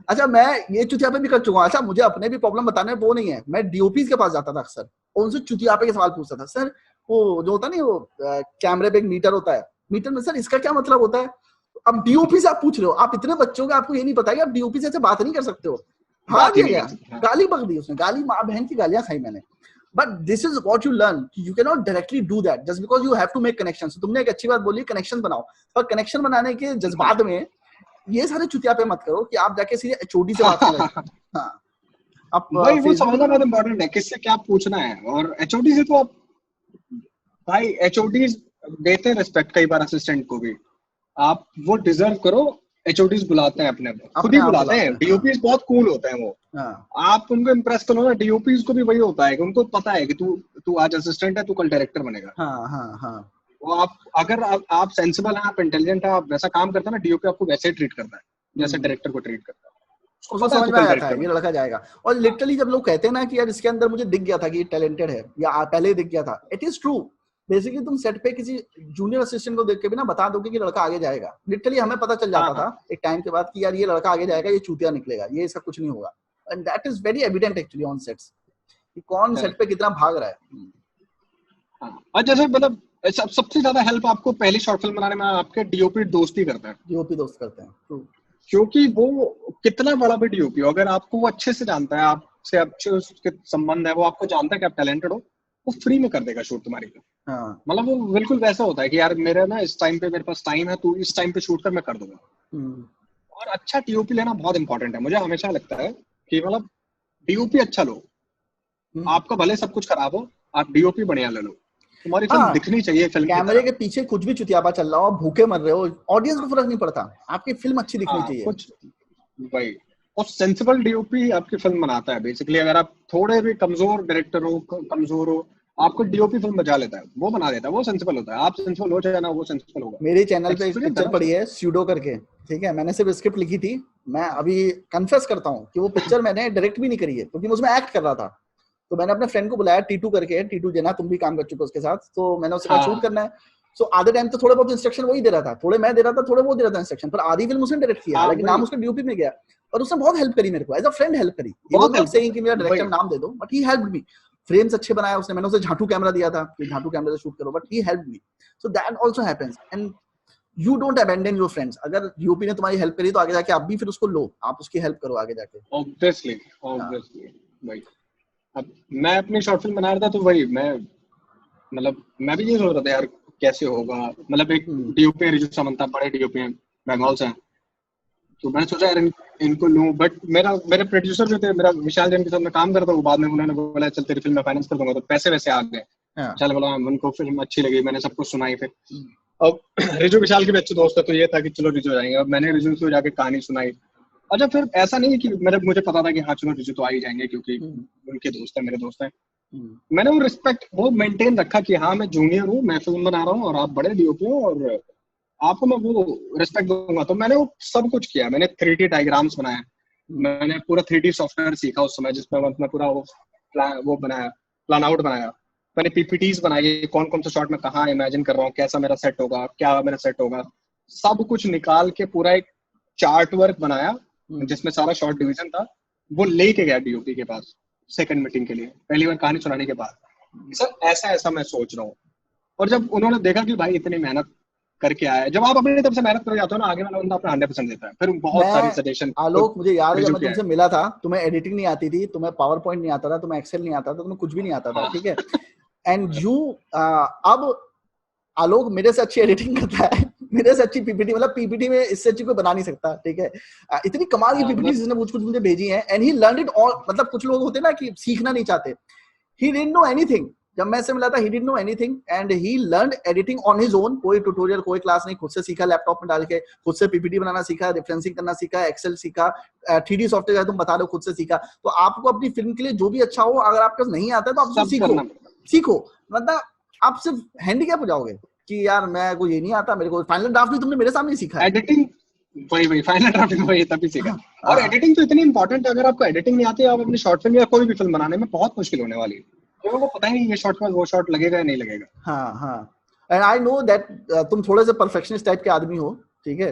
अच्छा, मैं ये चुतियापे भी कर चुका हूँ। अच्छा, मुझे अपने भी प्रॉब्लम बताने वो नहीं है, मैं डीओपी के पास जाता था अक्सर, और उनसे चुतियापे के सवाल पूछता था, सर वो जो होता नहीं, वो कैमरे पे एक मीटर होता है, मीटर में सर इसका क्या मतलब होता है। अब डीओपी से आप पूछ रहे हो, आप इतने बच्चों के, आपको ये नहीं पता कि आप डीओपी से बात नहीं कर सकते हो। हाँ बात ही दिया नहीं गया, कर सकते। गाली बक दी उसने, गाली माँ बहन की गालियां खाई मैंने। But this is what you learn, you can not directly do that just because you have to make connection. तुमने एक अच्छी बात बोली, कनेक्शन बनाओ, पर कनेक्शन बनाने के जज्बात में ये सारे चुतियापे मत करो कि आप जाके सीधे एचओडी से बात करें। हाँ, आप वही वो Facebook समझना बहुत इम्पोर्टेंट है, किससे क्या पूछना है। और एचओडी से तो आप भाई एचओडी देते हैं रिस्पेक्ट कई बार असिस्टेंट को भी, आप वो डिजर्व करो। एचओडीज बुलाते हैं अपने खुद अपने ही आप बुलाते बुलाते हैं, हैं। हाँ डीओपीज बहुत कूल होते हैं वो। हाँ आप उनको इम्प्रेस करो ना, डीओपीज को भी वही होता है कि उनको पता है कि तू तू आज असिस्टेंट है, तू कल डायरेक्टर बनेगा। हाँ हाँ हाँ। वो आप अगर आप सेंसिबल हैं, आप इंटेलिजेंट हैं, आप वैसा काम करते हैं ना, डीओपी आपको वैसे ही ट्रीट करता है जैसे हम्म। डायरेक्टर को ट्रीट करता है। उसको उसको पता है समझ तू में आ कल जाता डायरेक्टर है ये बनेगा। लड़का जाएगा। और हाँ लिटरली जब लोग कहते हैं ना कि यार इसके अंदर मुझे दिख गया था कि ये टैलेंटेड है, या पहले ही दिख गया था, इट इज ट्रू। बेसिकली तुम सेट पे किसी जूनियर असिस्टेंट को देख के भी ना बता दोगे कि लड़का आगे जाएगा। लिटरली हमें पता चल हाँ जाता हाँ था एक टाइम के बाद कि यार ये लड़का आगे जाएगा, ये चूतिया निकलेगा, ये इसका कुछ नहीं होगा। And that is very evident actually on sets कि कौन सेट पे करेक्ट। कितना भाग रहा है। हाँ और जैसे मतलब सबसे ज्यादा हेल्प आपको पहली शॉर्ट फिल्म बनाने में आपके डीओपी दोस्त ही करता है। डीओपी दोस्त करते हैं, ट्रू। क्योंकि वो कितना बड़ा भी डीओपी हो, अगर आपको वो अच्छे से जानता है, आपसे अच्छे उसके संबंध है, वो आपको जानता है कि आप टैलेंटेड हो, वो फ्री में कर देगा शूट तुम्हारी का। हाँ। मतलब वो बिल्कुल वैसा होता है कि यार मेरा ना इस टाइम पे मेरे पास टाइम है, तू इस टाइम पे शूट कर, मैं कर दूंगा। हम्म। और अच्छा टीओपी लेना बहुत इंपॉर्टेंट है, मुझे हमेशा लगता है कि मतलब डीओपी अच्छा लो। हम्म। आपका भले सब कुछ खराब हो, आप डीओपी बढ़िया ले लो, तुम्हारी फिल्म हाँ, दिखनी चाहिए फिल्म की कैमरे तरह। के पीछे कुछ भी चुतियापा चल रहा हो, आप भूखे मर रहे हो, ऑडियंस को हाँ फर्क नहीं पड़ता, आपकी फिल्म अच्छी दिखनी हाँ चाहिए। कुछ वही। और सेंसिबल डीओपी आपकी फिल्म बनाता है बेसिकली। अगर आप थोड़े भी कमजोर डायरेक्टर हो, कमजोर हो, आपको डीओपी फिल्म बचा लेता है, वो बना देता है, वो सेंसिबल होता है। आप सेंसिबल हो चाहे ना, वो सेंसिबल होगा। मेरे चैनल पे एक एक्सपीरियंस है पिक्चर ना पड़ी उसका। है स्यूडो करके, ठीक है, मैंने सिर्फ स्क्रिप्ट लिखी थी। मैं अभी कन्फेस करता हूँ कि वो पिक्चर मैंने डायरेक्ट भी नहीं करी है, क्योंकि मैं उसमें एक्ट कर रहा था। तो मैंने अपने फ्रेंड को बुलाया, टीटू करके, टीटू जेना, तुम भी काम कर चुके हो उसके साथ। तो मैंने उससे कहा शूट हाँ करना है। सो आधे टाइम तो थोड़े बहुत इंस्ट्रक्शन वही दे रहा था, थोड़े मैं दे रहा था, थोड़े वो दे रहा था इंस्ट्रक्शन, पर आधी फिल्म उसने डायरेक्ट किया, हाँ हालांकि नाम वही उसका डीओपी में गया। और उसने बहुत हेल्प करी मेरे को, एज अ फ्रेंड हेल्प करी। ही वाज बहुत नॉट हेल्प। सेइंग कि मेरा डायरेक्टर वही नाम दे दो, but he helped me. Frames अच्छे बनाया उसने, मैंने उसे झाटू कैमरा दिया था कि झाटू कैमरे से शूट करो, but he helped me. So that also happens. And you don't abandon your friends. अगर यूपी ने तुम्हारी हेल्प करी तो आगे जाके आप भी फिर उसको लो, आप उसकी हेल्प करो आगे जाके। ऑब्वियसली हाँ। ऑब्वियसली वही। अब मैं अपनी शॉर्ट फिल्म बना रहा था, तो वही मैं मतलब मैं भी ये सोच रहा था यार कैसे होगा। मतलब एक हम्म। डीओपी रिजू सामंता, बड़े डीओपी हैं, बंगाल से हैं। तो मैंने सोचा यार इनको लूं, बट मेरे प्रोड्यूसर जो थे, मेरा विशाल जैन के साथ मैं काम करता हूँ, बाद में उन्होंने बोला चल तेरी फिल्म में फाइनेंस कर दूंगा, तो पैसे वैसे आ गए। हाँ। चल बोला, उनको फिल्म अच्छी लगी, मैंने सबको सुनाई फिर। हम्म। अब रिजू विशाल के भी अच्छे दोस्त है, तो ये था कि चलो रिजू जाएंगे। अब मैंने रिजू को जाके कहानी सुनाई। अच्छा फिर ऐसा नहीं कि मुझे पता था कि हाँ चलो रिजू तो आ ही जाएंगे, क्योंकि हम्म। उनके दोस्त है, मेरे दोस्त हैं। हम्म। मैंने वो रिस्पेक्ट वो मेंटेन रखा कि हाँ मैं जूनियर हूँ, मैं फिल्म बना रहा हूँ, और आप बड़े डीओपी हो, और आपको मैं वो रिस्पेक्ट दूंगा। तो मैंने वो सब कुछ किया। मैंने 3D डायग्राम्स बनाए, हम्म। मैंने पूरा 3D सॉफ्टवेयर सीखा उस समय, जिसमें मैं पूरा वो बनाया, प्लान आउट बनाया। मैंने पीपीटीज बनाई, कौन कौन सा शॉट में कहाँ इमेजिन कर रहा हूँ, कैसा मेरा सेट होगा, क्या मेरा सेट होगा, सब कुछ निकाल के पूरा एक चार्ट वर्क बनाया, हम्म। जिसमें सारा शॉर्ट डिवीजन था। वो लेके गया डीओपी के पास सेकंड मीटिंग के लिए, पहली बार कहानी सुनाने के बाद, सर ऐसा ऐसा मैं सोच रहा हूँ। और जब उन्होंने देखा कि भाई इतनी मेहनत करके आया है, जब आप अपनी तरफ से मेहनत कर जाते हो ना, आगे वाला बंदा अपना 100% देता है। फिर बहुत सारी मैं सजेशन खुद आलोक, मुझे याद है जब रिज्यू मैं किया है। तुमसे मिला था, तुम्हें एडिटिंग नहीं आती थी, तुम्हें पावर पॉइंट नहीं आता था, तुम्हें एक्सेल नहीं आता था, तुम्हें कुछ भी नहीं आता था, हाँ ठीक है। एंड यू अब आलोक मेरे से अच्छी एडिटिंग करता है, मेरे से अच्छी पीपीटी, मतलब पीपीटी में इससे अच्छी कोई बना नहीं सकता, ठीक है। इतनी कमाल की हाँ, पीपीटी मतलब जिसने कुछ कुछ मुझे भेजी है, and he learned it all. मतलब कुछ लोग होते हैं ना कि सीखना नहीं चाहते, ही डिडंट नो एनीथिंग। जब मैं इससे मिला था, he didn't know anything and he learned editing on his own. कोई ट्यूटोरियल, कोई क्लास नहीं, खुद से सीखा, लैपटॉप में डाल के खुद से पीपीटी बनाना सीखा, रेफरेंसिंग करना सीखा, एक्सेल सीखा, 3D सॉफ्टवेयर तुम बता रहे हो खुद से सीखा। तो आपको अपनी फिल्म के लिए जो भी अच्छा हो, अगर आपके पास नहीं आता है तो आप उसको सब सीखो, करना पड़ता सीखो। मतलब आप सिर्फ हैंडीकैप हो जाओगे कि यार मैं को ये नहीं आता, मेरे को फाइनल ड्राफ्ट भी तुमने मेरे सामने ही सीखा है। है। एडिटिंग वही वही फाइनल ड्राफ्टिंग वही तभी सीखा। हाँ और हाँ एडिटिंग तो इतनी इंपॉर्टेंट है, अगर आपको एडिटिंग नहीं आती है, आप अपनी शॉर्ट फिल्म या कोई भी फिल्म बनाने में बहुत मुश्किल होने वाली है, क्योंकि वो पता ही नहीं ये शॉट के बाद वो शॉट लगेगा या नहीं लगेगा। हाँ हाँ। एंड आई नो दैट तुम थोड़े से परफेक्शनिस्ट टाइप के आदमी हो, ठीक है।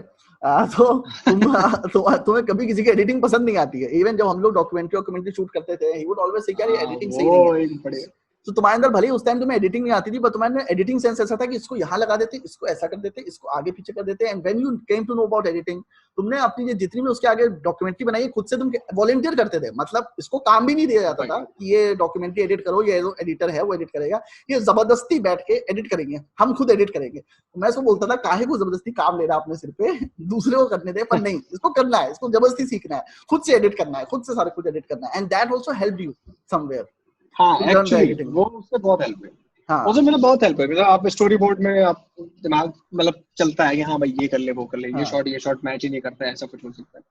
तो तुम्हें कभी किसी की एडिटिंग पसंद नहीं आती है। इवन जब हम लोग डॉक्यूमेंट्री शूट करते थे, ही वुड ऑलवेज से यार ये एडिटिंग सही नहीं है। वो एक बढ़िया तो तुम्हारे अंदर भले ही उस टाइम तुम्हें एडिटिंग नहीं आती थी, पर तुम्हारे एडिटिंग सेंस ऐसा था कि इसको यहाँ लगा देते, इसको ऐसा कर देते, इसको आगे पीछे कर देते। And when you came to know about editing, तुमने अपनी जितनी भी उसके आगे डॉक्यूमेंट्री बनाई खुद से तुम वॉलंटियर करते थे। मतलब इसको काम भी नहीं दिया जाता था कि ये डॉक्यूमेंट्री एडिट करो, ये जो एडिटर है वो एडिट करेगा, ये जबरदस्ती बैठ के एडिट करेंगे, हम खुद एडिट करेंगे। मैं इसको बोलता था काहे को जबरदस्ती काम ले रहा अपने सिर पे, दूसरे को करने दे, पर नहीं, इसको करना है, इसको जबरदस्ती सीखना है, खुद से एडिट करना है, खुद से सारा कुछ एडिट करना है। And that also helped you somewhere. हाँ एक्चुअली वो उससे बहुत हेल्प है। हाँ उससे मेरा बहुत हेल्प है। मतलब आप स्टोरी बोर्ड में आप दिमाग मतलब चलता है कि हाँ भाई ये कर ले वो कर ले, ये शॉट मैच ही नहीं करता है, ऐसा कुछ हो सकता है।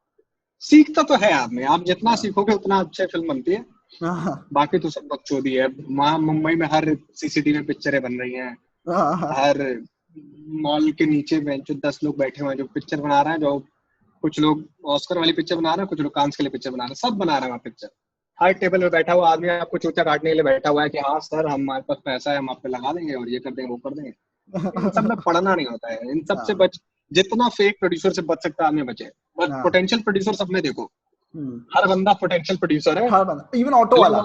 सीखता तो है आदमी, आप जितना सीखोगे उतना अच्छी फिल्म बनती है। बाकी तो सब बकचोदी है। वहाँ मुंबई में हर सीसीटीवी पिक्चरें बन रही हैं, हर मॉल के नीचे जो 10 लोग बैठे हुए हैं जो पिक्चर बना रहे हैं, जो कुछ लोग ऑस्कर वाली पिक्चर बना रहे हैं, कुछ लोग कांस के लिए पिक्चर बना रहे हैं, सब बना रहे हैं वहाँ पिक्चर। हर टेबल में बैठा हुआ आदमी आपको चूतिया काटने के लिए बैठा हुआ है कि हाँ सर हमारे पास पैसा है, हम आप पे लगा देंगे और ये कर देंगे वो कर देंगे। इन सब में पढ़ना नहीं होता है। इन सब से बच, जितना फेक प्रोड्यूसर से बच सकता है आदमी बचे। बस पोटेंशियल प्रोड्यूसर सब में देखो, हर बंदा पोटेंशियल प्रोड्यूसर है, हर बंदा, इवन ऑटो वाला।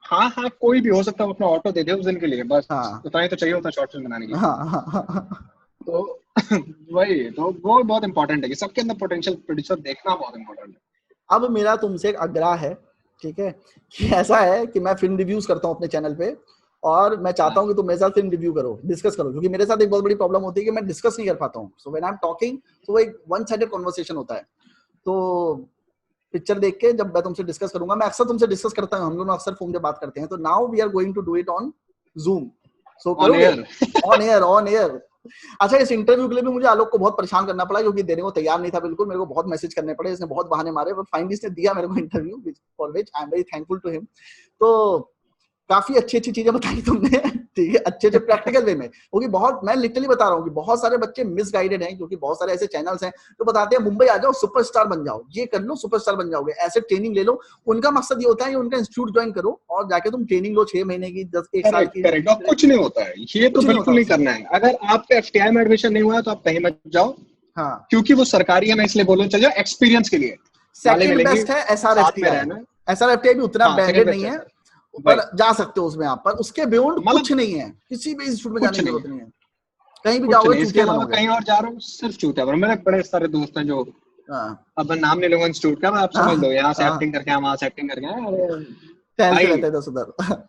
हाँ हाँ कोई भी हो सकता है, अपना ऑटो दे दे उस दिन के लिए, बस उतना ही तो चाहिए होता है शॉर्ट फिल्म बनाने के लिए। तो वही तो वो बहुत इंपॉर्टेंट है कि सबके अंदर पोटेंशियल प्रोड्यूसर देखना बहुत इंपॉर्टेंट है। अब मेरा तुमसे एक आग्रह है, ठीक है, कि ऐसा है कि मैं फिल्म रिव्यूज करता हूँ अपने चैनल पे, और मैं चाहता हूँ कि तुम मेरे साथ फिल्म रिव्यू करो, डिस्कस करो, क्योंकि मेरे साथ एक बहुत बड़ी प्रॉब्लम होती है कि मैं डिस्कस नहीं कर पाता हूँ। So when I am talking तो वो एक वन साइडेड कन्वर्सेशन होता है। तो पिक्चर देख के जब मैं तुमसे डिस्कस करूंगा, मैं अक्सर तुमसे डिस्कस करता हूँ, हम लोग अक्सर फोन पे बात करते हैं, तो now we are going to do it on Zoom. So करोगे ऑन एयर। अच्छा, इस इंटरव्यू के लिए भी मुझे आलोक को बहुत परेशान करना पड़ा, क्योंकि देने को तैयार नहीं था बिल्कुल, मेरे को बहुत मैसेज करने पड़े, इसने बहुत बहाने मारे, पर फाइनली इसने दिया मेरे को interview, for which I am very thankful to him. तो काफी अच्छी अच्छी चीजें बताई तुमने, ठीक है, अच्छे अच्छे प्रैक्टिकल वे में, क्योंकि बहुत, मैं लिटरली बता रहा हूँ कि बहुत सारे बच्चे मिसगाइडेड हैं, क्योंकि बहुत सारे ऐसे चैनल्स हैं जो बताते हैं मुंबई आ जाओ सुपरस्टार बन जाओ, ये कर लो सुपरस्टार बन जाओगे, ऐसे ट्रेनिंग ले लो। उनका मकसद ये होता है कि उनका इंस्टीट्यूट ज्वाइन करो और जाके तुम ट्रेनिंग लो 6 महीने की, 1 साल की। कुछ नहीं होता है, ये तो बिल्कुल नहीं करना है। अगर आपका एफटीआई में एडमिशन नहीं हुआ तो आप कहीं मत जाओ, क्योंकि वो सरकारी है, मैं इसलिए बोल रहा हूं, चल जाओ एक्सपीरियंस के लिए। सेकंड बेस्ट है एसआरएफटीआई। एसआरएफटीआई भी उतना ब्रांडेड नहीं है, पर जा सकते हो उसमें आप, पर उसके बियॉन्ड कुछ नहीं है, किसी भी इंस्टीट्यूट में जाने की जरूरत नहीं है, कहीं भी जाओगे चूतिया बनोगे। कहीं और जा रहा हूँ सिर्फ चूतिया बनो। मेरे बड़े सारे दोस्त हैं जो, अब मैं नाम नहीं लूंगा इंस्टीट्यूट का, आप समझ लो, यहाँ से एक्टिंग करके वहां से एक्टिंग करके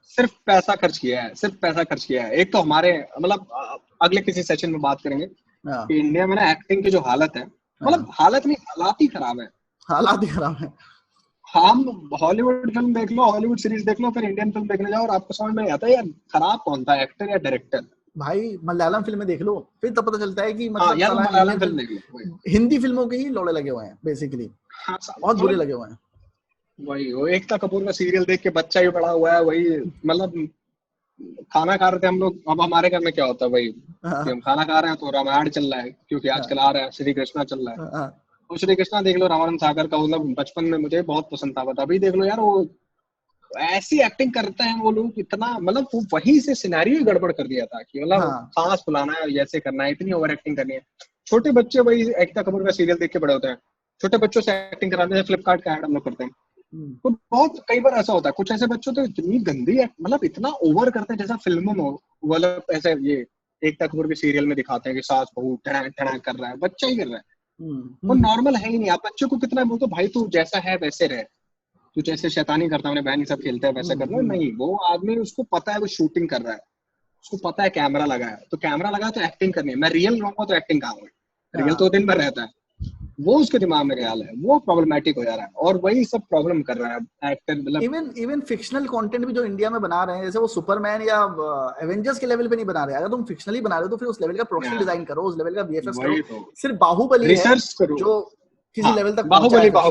सिर्फ पैसा खर्च किया है, सिर्फ पैसा खर्च किया है। एक तो हमारे मतलब अगले किसी सेशन में बात करेंगे कि इंडिया में ना एक्टिंग की जो हालत है, मतलब हालत नहीं, हालात ही खराब है, हालात ही खराब है। हम हॉलीवुड फिल्म देख लो, हॉलीवुड सीरीज देख लो, फिर इंडियन फिल्म देखने जाओ और आपको समझ में नहीं आता है यार खराब कौन था, एक्टर या डायरेक्टर। भाई मलयालम फिल्में देख लो, फिर तब पता चलता है कि मतलब यार मलयालम फिल्म देख लो, हिंदी फिल्मों के ही लोड़े लगे हुए हैं बेसिकली, बहुत बुरे लगे हुए हैं। वही वो एकता कपूर का सीरियल देख के बच्चा ही बड़ा हुआ है, वही मतलब खाना खा रहे थे हम लोग। अब हमारे घर में क्या होता है भाई, हम खाना खा रहे हैं तो रामायण चल रहा है, क्योंकि आजकल आ रहा है श्री कृष्णा चल रहा है, तो श्री कृष्णा देख लो। रामानंद सागर का मतलब बचपन में मुझे बहुत पसंद था, बट अभी देख लो यार वो ऐसी एक्टिंग करते हैं वो लोग, इतना मतलब वो वहीं से सिनेरियो गड़बड़ कर दिया था कि मतलब सांस फुलाना है, ऐसे करना है, इतनी ओवर एक्टिंग करनी है। छोटे बच्चे वही एकता कपूर का सीरियल देख के बड़े होते हैं, छोटे बच्चों से एक्टिंग कराते हैं, फ्लिपकार्ट का ऐड हम लोग करते हैं। तो बहुत कई बार ऐसा होता है, कुछ ऐसे बच्चे तो इतनी गंदी मतलब इतना ओवर करते हैं, जैसा फिल्मों में मतलब ऐसे ये एकता कपूर के सीरियल में दिखाते हैं कि सास बहू टना टना कर रहा है, बच्चा ही कर रहा है, वो नॉर्मल है ही नहीं। आप बच्चे को कितना बोलते भाई तू जैसा है वैसे रहे, तू जैसे शैतानी करता है, बहन सब खेलता है वैसा करना नहीं। वो आदमी उसको पता है वो शूटिंग कर रहा है, उसको पता है कैमरा लगा है, तो कैमरा लगा तो एक्टिंग करनी है। मैं रियल रहूंगा तो एक्टिंग कहाँ हुई, रियल तो दिन भर रहता है, वो उसके दिमाग में ख्याल है, वो प्रॉब्लमेटिक हो जा रहा है और वही सब प्रॉब्लम कर रहा है एक्टर। मतलब इवन फिक्शनल कंटेंट भी जो इंडिया में बना रहे हैं, जैसे वो सुपरमैन या एवेंजर्स के लेवल पे नहीं बना रहे। अगर तुम फिक्शनली बना रहे हो तो फिर उस लेवल का प्रोडक्शन डिजाइन करो, उस लेवल का वीएफएक्स करो। सिर्फ बाहुबली है जो किसी लेवल तक बाहुबली का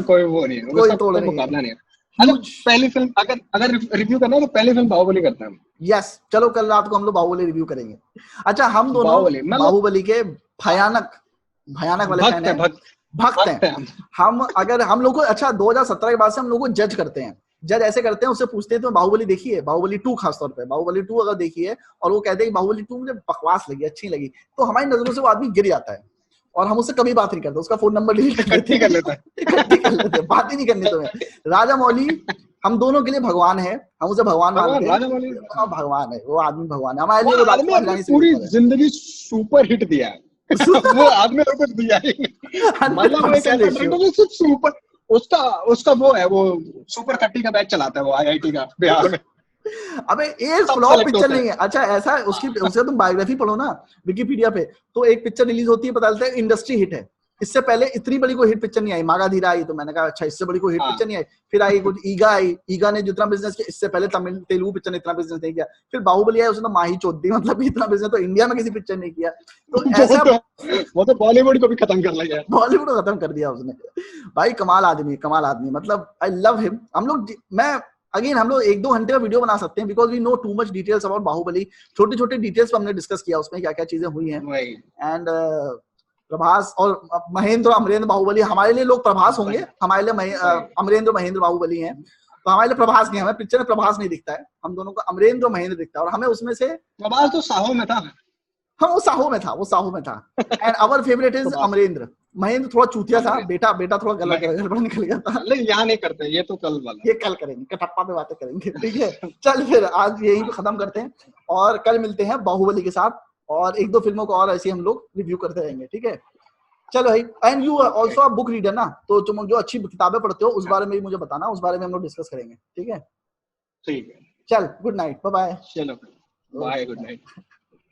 कोई वो नहीं है, उसका कोई मुकाबला नहीं है। पहली फिल्म अगर रिव्यू करना है तो पहली फिल्म बाहुबली करता है। यस, चलो कल रात को हम लोग बाहुबली रिव्यू करेंगे। अच्छा, हम दोनों बाहुबली के भयानक वाले फैन हैं, भक्त हैं हम। अगर हम लोग को, अच्छा 2017 के बाद से हम लोग को जज करते हैं, जज ऐसे करते हैं, उससे पूछते हैं तो बाहुबली देखी है, बाहुबली 2 खासतौर पे, बाहुबली 2 अगर देखी है और वो कहते हैं कि बाहुबली 2 मुझे बकवास लगी, अच्छी लगी, तो हमारी नजरों से वो आदमी गिर जाता है और हम उससे कभी बात नहीं करते, उसका फोन नंबर डिलीट कर लेते हैं, बात ही नहीं करनी तुम्हें। राजा मौली हम दोनों के लिए भगवान है, हम उसे भगवान मानते हैं। राजामौली भगवान है वो आदमी, भगवान है हमारे वो लिए। वो आदमी राजकुमार अपनी हिरानी से भी पूरी ऊपर है। जिंदगी सुपर हिट दिया है। वो आदमी और कुछ दिया ही नहीं। मतलब वो एक 100% ऐसा रेशियो। डायरेक्टर जो सिर्फ सुपर, उसका उसका वो है, वो सुपर 30 का बैच चलाता है वो आईआईटी का बिहार में। अबे एक सब फ्लॉप सेलेक्ट पिक्चर होते हैं। नहीं है। अच्छा ऐसा है, उसकी उसका तुम बायोग्राफी पढ़ो ना विकिपीडिया पे, तो एक पिक्चर रिलीज होती है, पता चलता है इंडस्ट्री हिट है। इससे पहले इतनी बड़ी कोई हिट पिक्चर नहीं आई। मागाधीरा आई, तो मैंने कहा अच्छा इससे बड़ी कोई हिट हाँ पिक्चर नहीं आई। फिर आई कुछ ईगा आई, ईगा ने जितना बिजनेस किया, इससे पहले तमिल तेलुगु पिक्चर ने इतना बिजनेस नहीं किया। फिर बाहुबली आई, उसने तो माही चोद दी, मतलब इतना बिजनेस तो इंडिया में किसी पिक्चर ने किया। तो वो ऐसा तो वो तो बॉलीवुड को भी खत्म कर लिया है। बॉलीवुड को खत्म कर दिया उसने। भाई कमाल आदमी, कमाल आदमी, मतलब आई लव हिम। हम लोग मैं अगेन हम लोग 1-2 घंटे का वीडियो बना सकते हैं, because we know too much details about Baahubali. छोटी छोटी डिटेल्स पे हमने डिस्कस किया उसमें क्या क्या चीजें हुई हैं। वही एंड प्रभास और महेंद्र अमरेंद्र बाहुबली, हमारे लिए लोग प्रभास होंगे, हमारे लिए वही अमरेंद्र महेंद्र बाहुबली हैं। तो हमारे लिए प्रभास नहीं है, हमें पिक्चर में प्रभास नहीं दिखता है, हम दोनों को अमरेंद्र और महेंद्र दिखता है। और हमें उसमें से प्रभास तो साहो में था। हम वो साहो में था, वो साहो में था। And our favourite is Prabhas Amarendra. Mahendra थोड़ा चूतिया था, अमरीश बेटा बेटा थोड़ा गलत मैं गड़बड़ निकल गया था। लेकिन यहाँ नहीं करते, ये तो कल वाला। ये कल करेंगे, कटप्पा पे बातें करेंगे, ठीक है। चल फिर आज यहीं पे खत्म करते हैं, और कल मिलते हैं बाहुबली के साथ, और 1-2 फिल्मों को और ऐसे हम लोग रिव्यू करते रहेंगे, ठीक है। चलो भाई, and you okay also a book reader ना, तो तुम जो अच्छी किताबें पढ़ते हो उस बारे में भी मुझे बताना, उस बारे में हम लोग डिस्कस करेंगे, ठीक है। ठीक है। चल गुड नाइट, बाय बाय। चलो बाय, गुड ओके। नाइट।